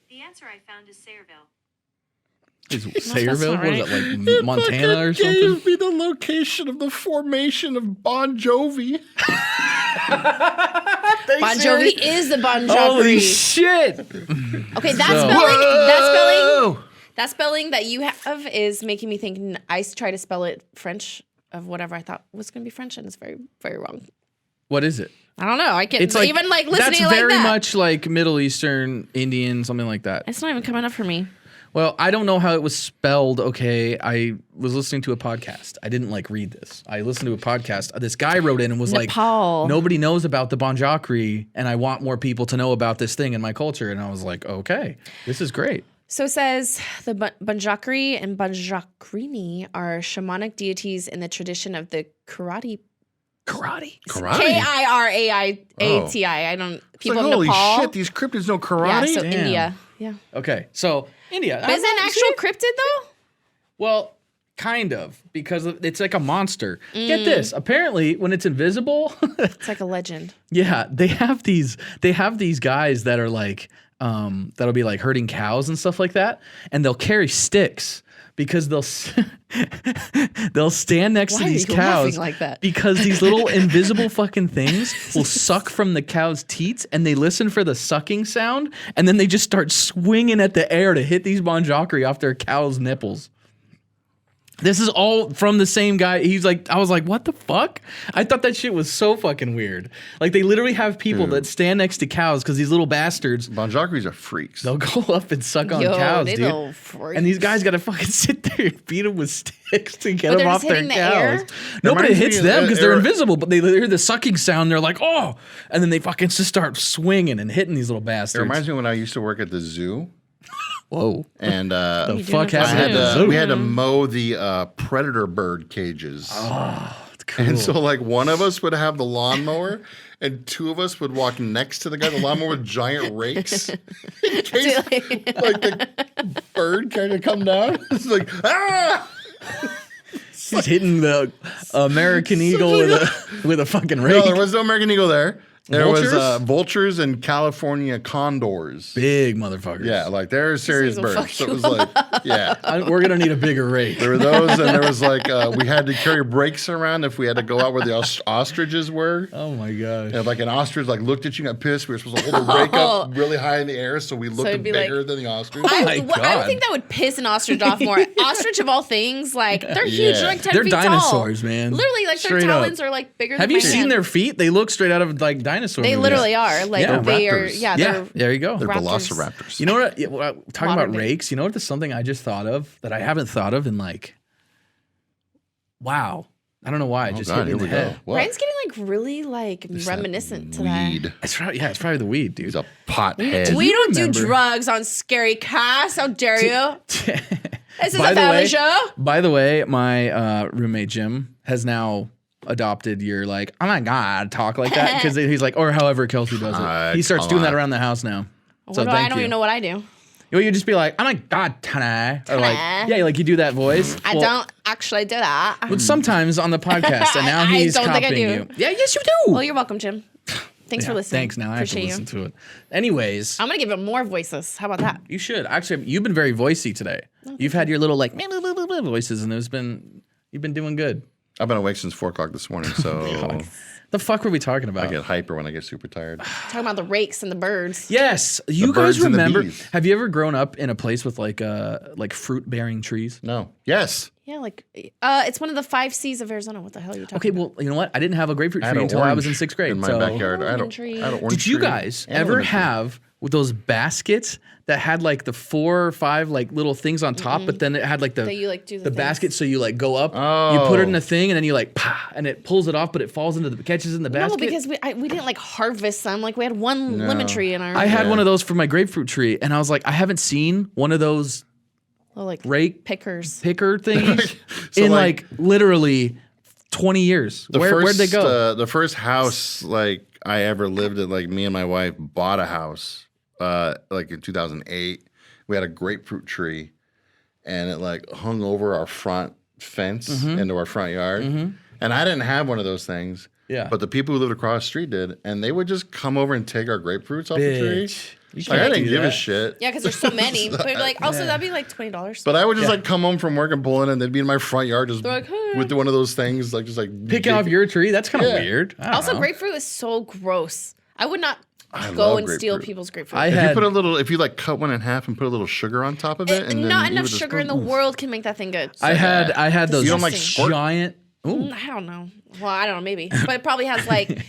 The answer I found is Sayreville. Is that's Sayreville? not What is that, like Montana or something? Gave me the location of the formation of Bon Jovi. Bon Jovi is the Bon Jovi. Holy shit! Okay, that So- Whoa! spelling that you have is making me think. I try to spell it French of whatever I thought was going to be French, and it's very, very wrong. What is it? I don't know. I can't It's like even like that's listening like very that. much like Middle Eastern, Indian, something like that. It's not even coming up for me. Well, I don't know how it was spelled. Okay, I was listening to a podcast. I didn't like read this. I listened to a podcast. This guy wrote in and was Nepal. like, "Nobody knows about the Bon Jovi, and I want more people to know about this thing in my culture." And I was like, "Okay, this is great." So it says the Banjakri and Banjakrini are shamanic deities in the tradition of the Karate. Karate. K-I-R-A-I-A-T-I. I don't. It's People like, of holy Nepal. shit, these cryptids know Yeah, karate? so Damn. India. Yeah. Okay, so India. But is it an actual cryptid though? Well, kind of, because it's like a monster. Get this. Apparently, when it's invisible, It's like a legend. yeah, they have these guys that are like that'll be like herding cows and stuff like that, and they'll carry sticks because they'll stand next to Why are these you cows laughing like that? because these little invisible fucking things will suck from the cow's teats, and they listen for the sucking sound, and then they just start swinging at the air to hit these Bon Jovi off their cow's nipples. This is all from the same guy. He's like, I was like, what the fuck? I thought that shit was so fucking weird. Like, they literally have people that stand next to cows because these little bastards, Bon Jovi's are freaks. they'll go up and suck on Yo, cows, they dude. little freaks. And these guys got to fucking sit there and beat them with sticks to get But them they're off just their hitting the cows. air? No, but it Reminds hits me of them the- because they're invisible, but they hear the sucking sound. They're like, oh. And then they fucking just start swinging and hitting these little It bastards. reminds me when I used to work at the zoo. Whoa. And The You fuck doing has I that? it? had Zoo. to, we had to mow the predator bird cages. Oh, it's cool. And so, like, one of us would have the lawnmower, and two of us would walk next to the guy, the lawnmower with giant rakes, in case, like, the bird kind of come down. It's like, ah! He's hitting the American eagle with a fucking rake. No, there was no American eagle there. There Vultures? was vultures and California condors. Big motherfuckers. Yeah, like they're serious things will birds. fuck So it you was like, yeah. We're gonna need a bigger rake. There were those, and there was like we had to carry brakes around if we had to go out where the ostriches were. Oh my gosh. And like an ostrich like looked at you and got pissed. We were supposed to hold the rake up really high in the air so we looked it'd be bigger like- than the ostrich. my I God. think that would piss an ostrich off more. Ostrich of all things, like they're huge. Yeah. They're like 10 They're feet dinosaurs, tall. man. Literally, like Straight their up. talons are like bigger. Have than you my seen hand. their feet? They look straight out of like dinosaur They movies. literally are. Like Yeah. they are. Raptors. Yeah, Yeah, they're there you go. They're raptors. velociraptors. You know what? Talking Modern about day. rakes. You know what? That's something I just thought of that I haven't thought of in like. Wow, I don't know why. It just hit me in the head. What? Brian's getting like really like reminiscent to that. Weed. It's probably the weed, dude. He's a pothead. We don't do remember? drugs on Scaredycast. How dare you? This is By a the family way- show. By the way, my roommate Jim has now adopted your like, oh my god, talk like that because he's like, or however Kelsey does it. He starts come doing that on. around the house now. So I thank don't you. even know what I do. You just be like, oh my god, Tana, or like, Ta-da. yeah, like you do that voice. I Well, don't actually do that. But sometimes on the podcast, and now I he's don't think I copying do. you. Yeah, yes, you do. Well, you're welcome, Jim. Thanks for Yeah, listening. Thanks. Now I have to Appreciate listen you. to it. Anyways, I'm gonna give it more voices. How about that? you should actually. You've been very voicey today. You've had your little like voices, and you've been doing good. I've been awake since 4 o'clock this morning, so The fuck were we talking about? I get hyper when I get super tired. Talking about the rakes and the birds. Yes, you guys birds and the remember? bees. Have you ever grown up in a place with like fruit bearing trees? No. Yes. Yeah, like it's one of the 5 C's of Arizona. What the hell are you talking Okay, about? well, you know what? I didn't have a grapefruit I had tree an until I was in orange 6th grade. in my so backyard. I had Lemon tree. an orange did you tree guys and a ever lemon tree. have with those baskets that had like the 4 or 5 like little things on top, but then it had like That you like do the things. basket, so you like go up, you put it in Oh. a thing, and then you like pa, and it pulls it off, but it falls into the catches in the No, basket. because we didn't like harvest them. Like we had one lemon tree in our. I had one of those for my grapefruit tree, and I was like, I haven't seen one of those oh, like rake pickers. picker thingies So, in like, like literally 20 years. Where'd they go? The first house like I ever lived in, like me and my wife bought a house like in 2008. We had a grapefruit tree, and it like hung over our front fence into our front yard. And I didn't have one of those things. Yeah. But the people who lived across the street did, and they would just come over and take our grapefruits off the tree. Bitch. You Like, I can't didn't do give a that. shit. Yeah, because there's so many. But like also that'd be like $20. But I would just like come home from work and pull in, and they'd be in my front yard just They're like, "Hey." with one of those things, like just like Picking off your tree? That's kind of Yeah. weird. I don't Also, know. grapefruit is so gross. I would not I go love and steal grapefruit. people's grapefruit. I If had you put a little, if you like cut one in half and put a little sugar on top of it, and then not you enough would just sugar go, in the world can make that thing good. I had those You don't like Disgusting. squirt? giant. Ooh. I don't know. Well, I don't know, maybe. But it probably has like.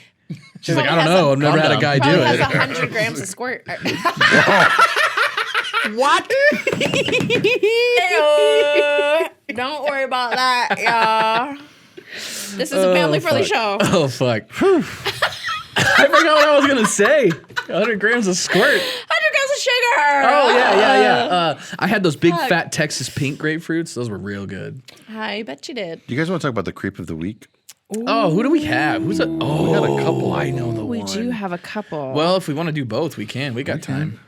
She's like, I probably don't has know. a- I've never had a guy do Probably has it. 100 grams of squirt. What? Ew. Don't worry about that, y'all. This is a family-friendly show. Oh fuck. I forgot what I was gonna say. 100 grams of squirt. 100 grams of sugar. Oh yeah. I had those big Fuck. fat Texas pink grapefruits. Those were real good. I bet you did. Do you guys want to talk about the creep of the week? Oh, who do we have? Who's a? Oh, We got a couple. I know the We one. do have a couple. Well, if we want to do both, we can. We got time.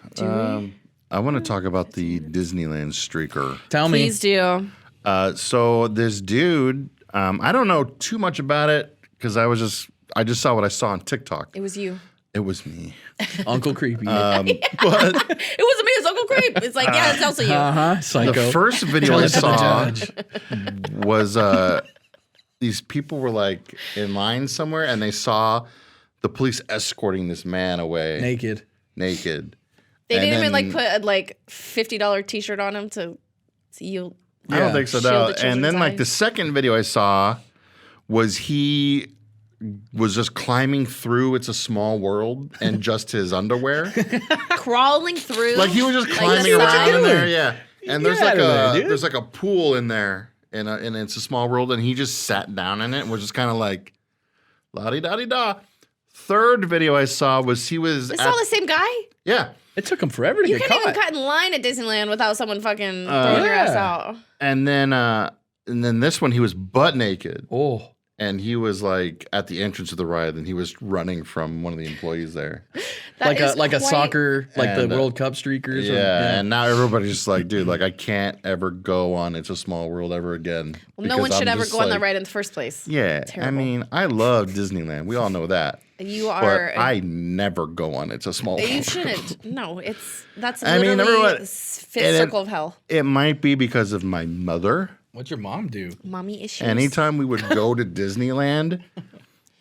I want to talk about the Disneyland streaker. Tell me. please do. So this dude, I don't know too much about it because I just saw what I saw on TikTok. It was you. It was me. Uncle Creepy. But It wasn't me. It was Uncle Creep. It's like, yeah, it's also you. Psycho. the first video I Listen to saw Judge. was these people were like in line somewhere and they saw the police escorting this man away Naked. naked. They And didn't even like then- put a like $50 T-shirt on him to you. I don't Yeah. think so. Shield No. the And then children's like the eyes. second video I saw was he was just climbing through It's a Small World in just his underwear. Crawling through. Like he was just Like climbing the around in side. there, yeah. And there's Get like out of there, a dude. there's like a pool in there in It's a Small World, and he just sat down in it and was just kind of like la di da di da. Third video I saw was he was It's at, all the same guy. yeah, It took him forever to You get can't caught. even cut in line at Disneyland without someone fucking throwing your ass yeah. out. and then this one he was butt naked, Oh. and he was like at the entrance of the ride, and he was running from one of the employees there. That is Like a quite- soccer, like And, the World Cup streakers. Yeah, and now everybody's just like, dude, like I can't ever go on It's a Small World ever again. Well, no because one should I'm ever just go on that like- ride in the first place. Yeah, Terrible. I mean, I love Disneyland. We all know that. You But are. I never go on It's a Small World. You shouldn't. No, that's I mean, literally everyone- the fifth and it- circle of hell. It might be because of my mother. What's your mom do? Mommy issues. Anytime we would go to Disneyland,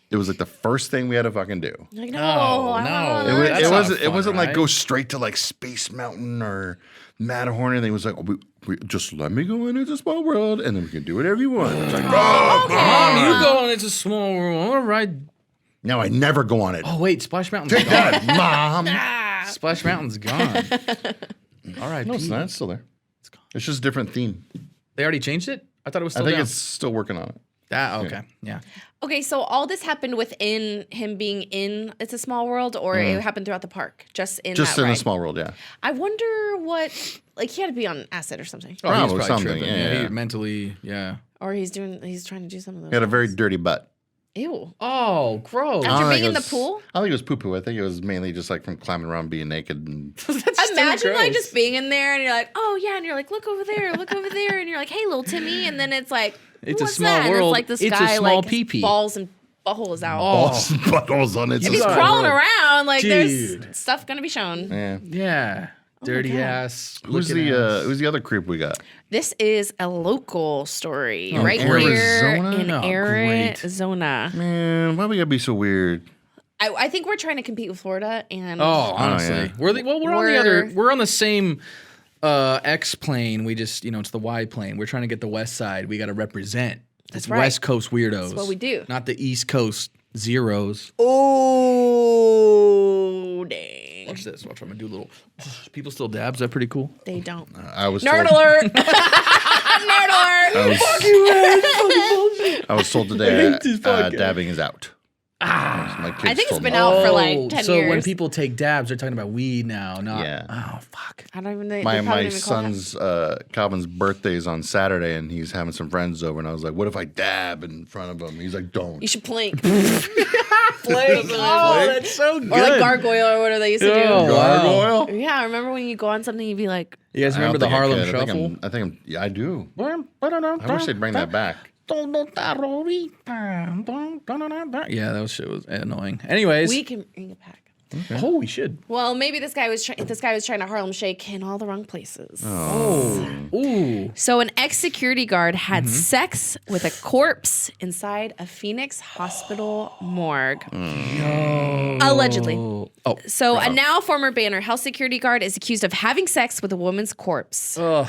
it was like the first thing we had to fucking do. Like, no, No, I no. don't It, was, That's it not wasn't. a It fun wasn't like ride. go straight to like Space Mountain or Matterhorn. And it was like, oh, we just let me go in It's a Small World, and then we can do whatever you want. It's like, oh, Mom, you go and it's a small world. All right. no, I never go on it. Oh wait, Splash Mountain's Take gone. that, Mom. Splash Mountain's gone. All right. No, it's not. It's still there. It's just a different theme. They already changed it? I thought it was I still think down. it's still working on it. Ah, okay. Yeah. Okay, so all this happened within him being in It's a Small World, or it happened throughout the park, just in Just that in ride? a Small World, yeah. I wonder what, like, he had to be on acid or something, Oh, he was Probably probably something, tripping. yeah. He mentally, yeah. or he's trying to do some of those. He had a very things. dirty butt. Ew. Oh, gross. I After don't think being in it the was- pool? I don't think it was poo poo. I think it was mainly just like from climbing around being naked. And Imagine like just being in there and you're like, oh yeah, and you're like, look over there, and you're like, hey, little Timmy, and then it's like, It's a what's small that? And world. it's like this It's a guy small like his pee-pee. balls and butthole is out. balls and buttholes on it. If he's Sorry. crawling around, like Dude. there's stuff gonna be shown. Yeah. Yeah. Dirty God. ass. Who's looking ass. the other creep we got? This is a local story Oh, right Arizona? here in Oh, great. Arizona. Man, why we gotta be so weird? I think we're trying to compete with Florida, and Oh, honestly, yeah. we're on the other. We're on the same X plane. We just, it's the Y plane. We're trying to get the West Side. We got to represent. That's It's right. West Coast weirdos. That's what we do. Not the East Coast zeros. Oh dang! Watch this. Watch. I'm gonna do a little. People still dabs. That pretty cool. They don't. I was Nerd told, alert! Nerd alert! I was told today hate this podcast. dabbing is out. My kids I think it's told been me. out for like 10 so years. when people take dabs, they're talking about weed now. Not. Yeah. Oh fuck. I don't even know. My son's Calvin's birthday is on Saturday, and he's having some friends over, and I was like, "What if I dab in front of him?" He's like, "Don't." You should plank. Flake. Oh, that's so good. Or like gargoyle or whatever they used to Oh, do. wow. Gargoyle. Yeah, remember when you go on something, you'd be like, You guys I remember don't the think I Harlem could. Shuffle? I think I'm. Yeah, I do. I wish they'd bring that back. Yeah, that shit was annoying. Anyways, we can bring it back. oh, we should. Well, maybe this guy was trying to Harlem Shake in all the wrong places. Oh, ooh. So an ex-security guard had sex with a corpse inside a Phoenix hospital morgue. Allegedly. Oh, So a now former Banner Health security guard is accused of having sex with a woman's corpse. ugh.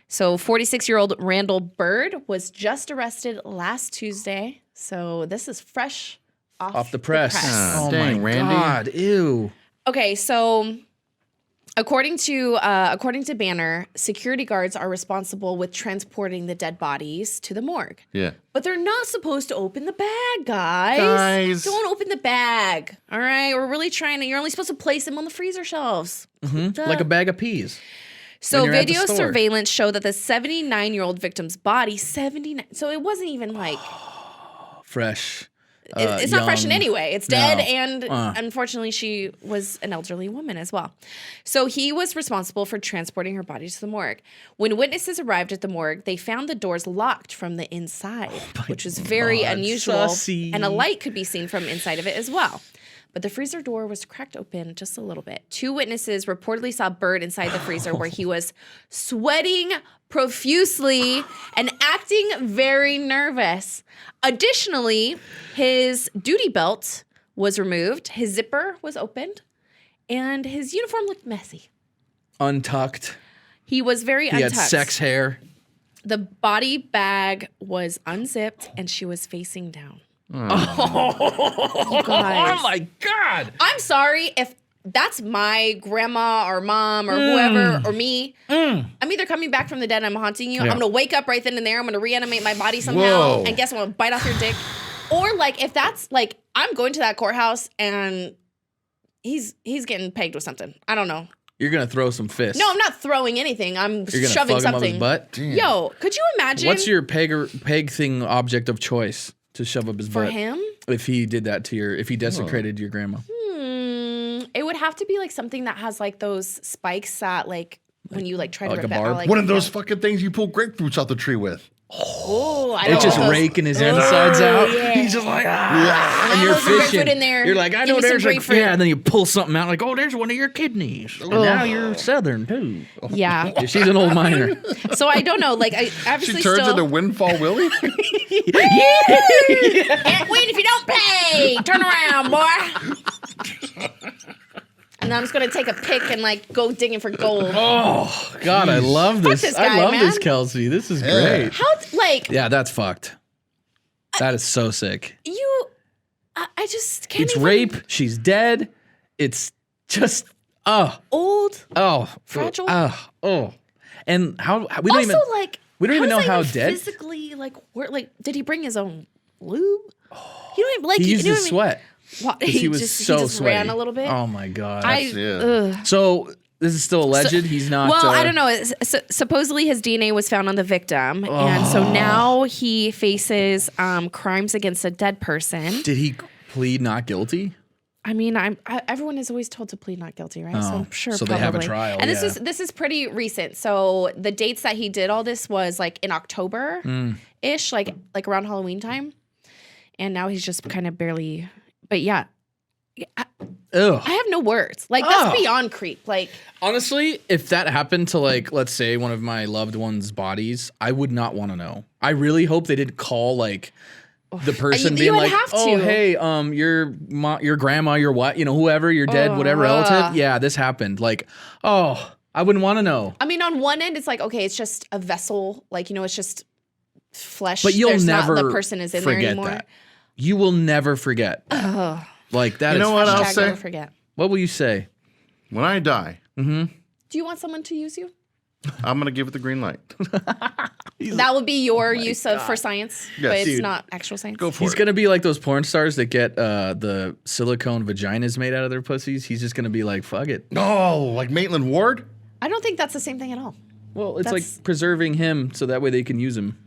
So 46-year-old Randall Bird was just arrested last Tuesday. So this is fresh Off the press. Ah, Oh dang, my Randy. God, ew. Okay, so according to Banner, security guards are responsible with transporting the dead bodies to the morgue. Yeah. But they're not supposed to open the bag, guys. Guys. Don't open the bag. All right, we're really trying to. You're only supposed to place them on the freezer shelves. Like a bag of peas. So when you're at the video store. surveillance showed that the 79-year-old victim's body, 79. So it wasn't even like Fresh. it's not fresh in young. any way. It's dead, No. and unfortunately, she was an elderly woman as well. So he was responsible for transporting her body to the morgue. When witnesses arrived at the morgue, they found the doors locked from the inside, which was very God, unusual, sussy. and a light could be seen from inside of it as well. But the freezer door was cracked open just a little bit. 2 witnesses reportedly saw Bird inside the freezer where he was sweating profusely and acting very nervous. Additionally, his duty belt was removed, his zipper was opened, and his uniform looked messy. Untucked. He was very He untucked. had sex hair. The body bag was unzipped and she was facing down. You Oh guys. my God. I'm sorry if that's my grandma or mom or whoever or me. I'm either coming back from the dead and I'm haunting you. Yeah. I'm gonna wake up right then and there. I'm gonna reanimate my body somehow. Whoa. And guess what? I'm gonna bite off your dick. Or like if that's like I'm going to that courthouse and he's getting pegged with something. I don't know. You're going to throw some fists. No, I'm not throwing anything. I'm You're going to shoving fuck him up something. his butt? Yo, could you imagine? What's your peg thing object of choice to shove up his for butt? him? If he did that to if he desecrated your grandma. It would have to be like something that has like those spikes that like when you like try to like rip a it out. barb? Like, One of those fucking things you pull grapefruits out the tree with. Oh, I It's know just those. raking his insides out. yeah. He's just like, ah. And you're There's some grapefruit fishing. in there. You're like, I Give know me some there's a, grapefruit. yeah. And then you pull something out like, oh, there's one of your kidneys. And now you're Southern too. Yeah. Yeah, she's an old miner. So I don't know. Like I She obviously turns still into Windfall Willie. can't win if you don't play. Turn around, boy. And I'm just gonna take a pick and like go digging for gold. Oh God, I love this. this I guy, love man. this, Kelsey. This is great. How like Yeah, that's fucked. That is so sick. you? I just can't. It's even, rape. She's dead. It's just Old. fragile. Fragile? And how we don't Also, even like we don't even does know that how even dead. physically like where like did he bring his own lube? You don't even like He you used know his what sweat. I mean? 'Cause he was so just sweaty. ran a little bit. Oh my God. Yeah. So this is still alleged. He's not. Well, I don't know. Supposedly his DNA was found on the victim, and so now he faces crimes against a dead person. Did he plead not guilty? I mean, everyone is always told to plead not guilty, right? So I'm sure. so probably. they have a trial, and yeah. this is pretty recent. So the dates that he did all this was like in October ish, like around Halloween time, and now he's just kind of barely. But yeah. Ugh. I have no words. Like that's beyond creep. Like Honestly, if that happened to like, let's say one of my loved ones' bodies, I would not want to know. I really hope they didn't call like the person You being would like, have "Oh, to. hey, your grandma, your what, whoever, your dead, whatever relative, yeah, this happened." Like, oh, I wouldn't want to know. I mean, on one end, it's like okay, it's just a vessel. Like it's just flesh. But you'll There's never not the person is in there forget anymore. that. You will never forget. Like that. You know what I'll Hashtag say? never forget. What will you say? When I die, Do you want someone to use you? I'm gonna give it the green light. That would be your use of for science, Yes, but it's dude. not actual science. Go for He's it. gonna be like those porn stars that get the silicone vaginas made out of their pussies. He's just gonna be like, "Fuck it." Oh, like Maitland Ward? I don't think that's the same thing at all. Well, it's That's- like preserving him so that way they can use him.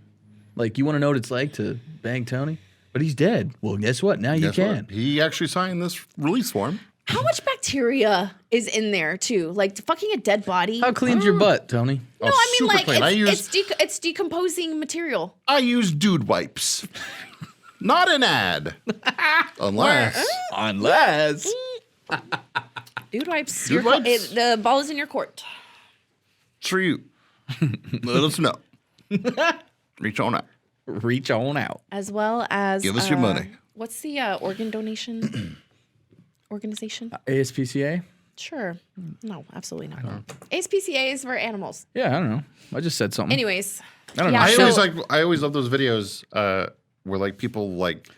Like, you want to know what it's like to bang Tony? But he's dead. Well, guess what? Now you Guess what? can. He actually signed this release form. How much bacteria is in there too? Like fucking a dead body. How clean's your butt, Tony? No, I mean super like clean. I it's decomposing material. I use dude wipes. Not an ad. Unless Unless. Dude wipes. Dude wipes. The ball is in your court. it's for you. Let us know. Reach on out. Reach on out. As well as Give us your money. What's the organ donation? organization? ASPCA? Sure. No, absolutely not. ASPCA is for animals. Yeah, I don't know. I just said something. Anyways. I don't know. I always love those videos where like people like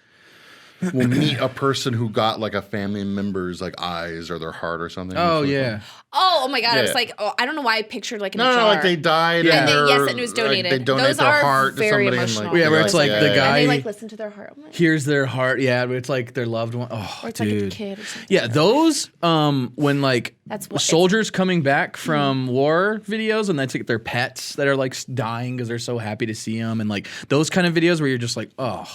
will meet a person who got like a family member's like eyes or their heart or something. Oh, It's like, yeah. Oh my God. I was Yeah. like, I don't know why I pictured like in a No, jar. like they died. Yeah. And And they're, yes, and it was donated. Like, they donate Those their are heart to very somebody. emotional. And, like, Yeah, where it's like the guy- And they like listen to their heart. I'm like, Here's their heart. Yeah, but it's like their loved one. Oh, or it's dude. like a kid or something. Yeah, those when like That's what- soldiers coming back from war videos and they take their pets that are like dying because they're so happy to see them and like those kind of videos where you're just like, oh,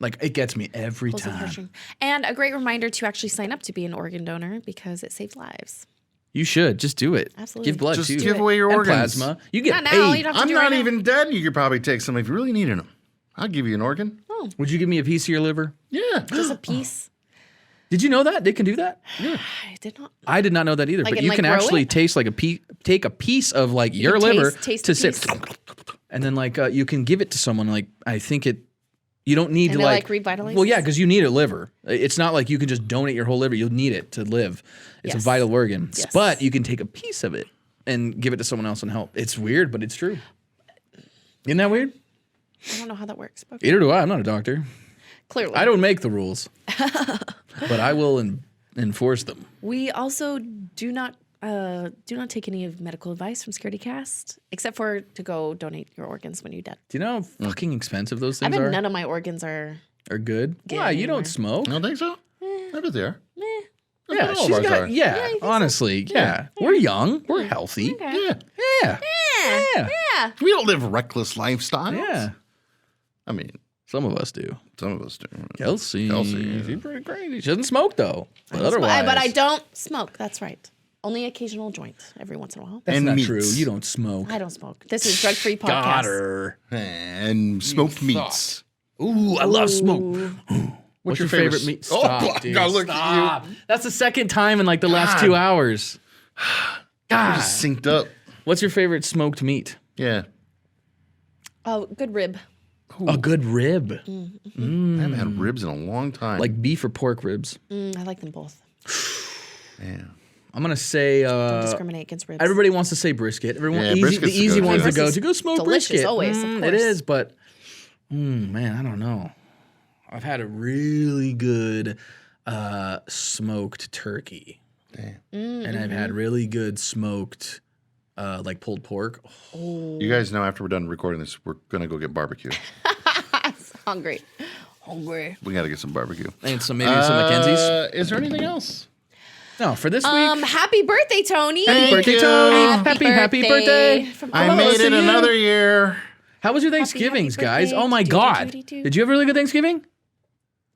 like it gets me every Those are time. touching. And a great reminder to actually sign up to be an organ donor because it saves lives. You should just do it. Absolutely. Give blood Just too. give away your And organs. plasma. You get Not now. paid. You don't have to I'm do it not right now. even dead. You could probably take some if you really needed them. I'll give you an organ. Would you give me a piece of your liver? Yeah. Just a piece. Did you know that they can do that? I did not. I did not know that either. Like but and, you like, can grow actually it? taste like take a piece of like your can liver taste to the sit, piece. and then like you can give it to someone. Like I think it. You don't need And to it, like revitalizes? Well, yeah, because you need a liver. It's not like you can just donate your whole liver. You'll need it to live. It's a Yes. vital organ. Yes. But you can take a piece of it and give it to someone else and help. It's weird, but it's true. Isn't that weird? I don't know how that works, but Either do I. I'm not a doctor. clearly. I don't make the rules, but I will enforce them. We also do not take any of medical advice from Scaredycast, except for to go donate your organs when you're dead. Do you know how fucking expensive those I things bet none of my organs are. are good? Get Why? You anywhere. don't smoke. I don't think so. I bet they are. Yeah, all she's of ours got. are. Yeah, you think so? honestly, yeah. We're young. We're healthy. Yeah. Yeah. Yeah. Yeah. We don't live reckless lifestyles. Yeah. I mean, Some of us do. some of us do. Kelsey. yeah. She's pretty crazy. She doesn't smoke though. But But otherwise. I don't smoke. That's right. Only occasional joint every once in a while. That's And not meats. true. You don't smoke. I don't smoke. This is drug free Got podcast. her. And smoked meats. Ooh, I love smoke. Ooh. What's your favorite meat? Oh, Stop, dude. God, look Stop. at you. That's the second time in like the last God. 2 hours. I God. just synced up. What's your favorite smoked meat? Yeah. Oh, good rib. A good rib. I haven't had ribs in a long time. Like beef or pork ribs. I like them both. yeah. I'm gonna say Don't discriminate against ribs. everybody wants to say brisket. Everyone Yeah, the brisket's the easy go-to. ones to go Brisket's to. Go smoke delicious, brisket. always, of It course. is, but man, I don't know. I've had a really good smoked turkey. Damn. And I've had really good smoked like pulled pork. You guys know after we're done recording this, we're going to go get barbecue. Hungry. Hungry. We got to get some barbecue. And some maybe some Mackenzie's. Is there anything else? No, for this week. Happy birthday, Tony. Thank birthday, you. Tony. Happy birthday. From I all of made us. it another year. How was your happy Thanksgivings, guys? birthday Oh my to God. you. Did you have a really good Thanksgiving?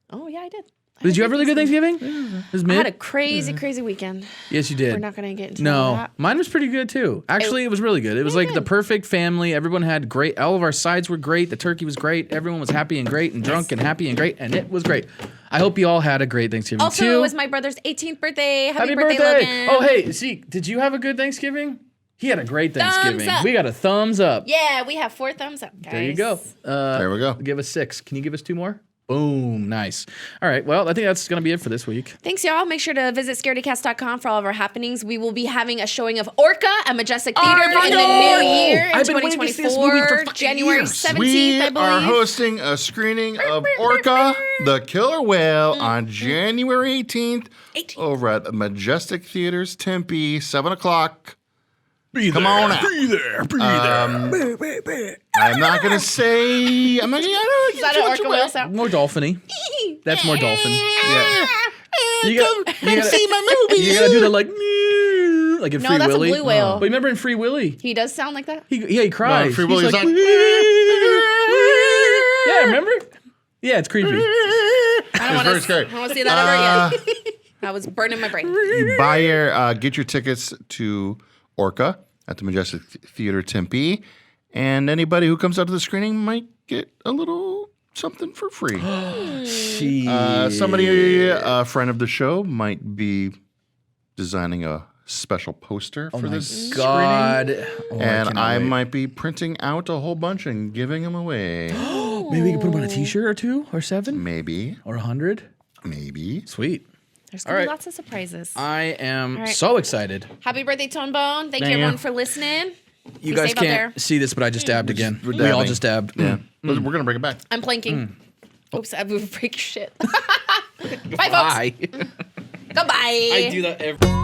Oh, yeah, I did. Did you have a really good Thanksgiving? It was I mid? had a crazy weekend. Yes, you did. We're not going to get into all No, that. mine was pretty good too. Actually, it was really good. It was like the perfect family. Everyone had great. All of our sides were great. The turkey was great. Everyone was happy and great and drunk and happy and great, and it was great. I hope you all had a great Thanksgiving Also, too. it was my brother's 18th birthday. Happy, Happy birthday, Logan. Oh, hey, see, did you have a good Thanksgiving? He had a great Thanksgiving. up. We got a thumbs up. Yeah, we have 4 thumbs up, guys. There you go. There we go. Give us 6. Can you give us 2 more? Boom. Nice. All right. Well, I think that's going to be it for this week. Thanks, y'all. Make sure to visit scaredycast.com for all of our happenings. We will be having a showing of Orca at Majestic Theater in the new year in I've been waiting to see this movie for 2024, fucking January years. 17th, We I are believe. hosting a screening of Orca, the Killer Whale, on January 18th 18th. over at Majestic Theaters, Tempe, 7 o'clock. Come on out. Be there. Be there. I'm not going to say. I'm not going Is that an Orca whale sound? More dolphiny. That's more dolphin. Yeah. You Come gotta see my movie. You gotta do the like in No, Free that's a Willy. blue whale. But remember in Free Willy, He does sound like that? he cries. Free He's Willy's like, like, yeah, remember? Yeah, it's creepy. I don't want very to scary. see that ever again. I was burning my brain. You buy your get your tickets to Orca at the Majestic Theater Tempe, and anybody who comes out to the screening might get a little something for free. Somebody, a friend of the show, might be designing a special poster for this God. Oh, and I cannot might be printing out a whole bunch and giving them away. wait. Maybe we can put them on a T-shirt or 2 or 7 Maybe, or 100. maybe. Sweet. There's gonna All be right. lots of surprises. I am right. so excited. Happy birthday, Tone Bone. Thank you Thank you. everyone for listening. You Be guys safe out can't there. see this, but I just dabbed again. we're We all dabbing. just dabbed. Yeah. We're gonna bring it back. I'm planking. Oops, I would break shit. Bye, folks. Bye. Goodbye. I do that every.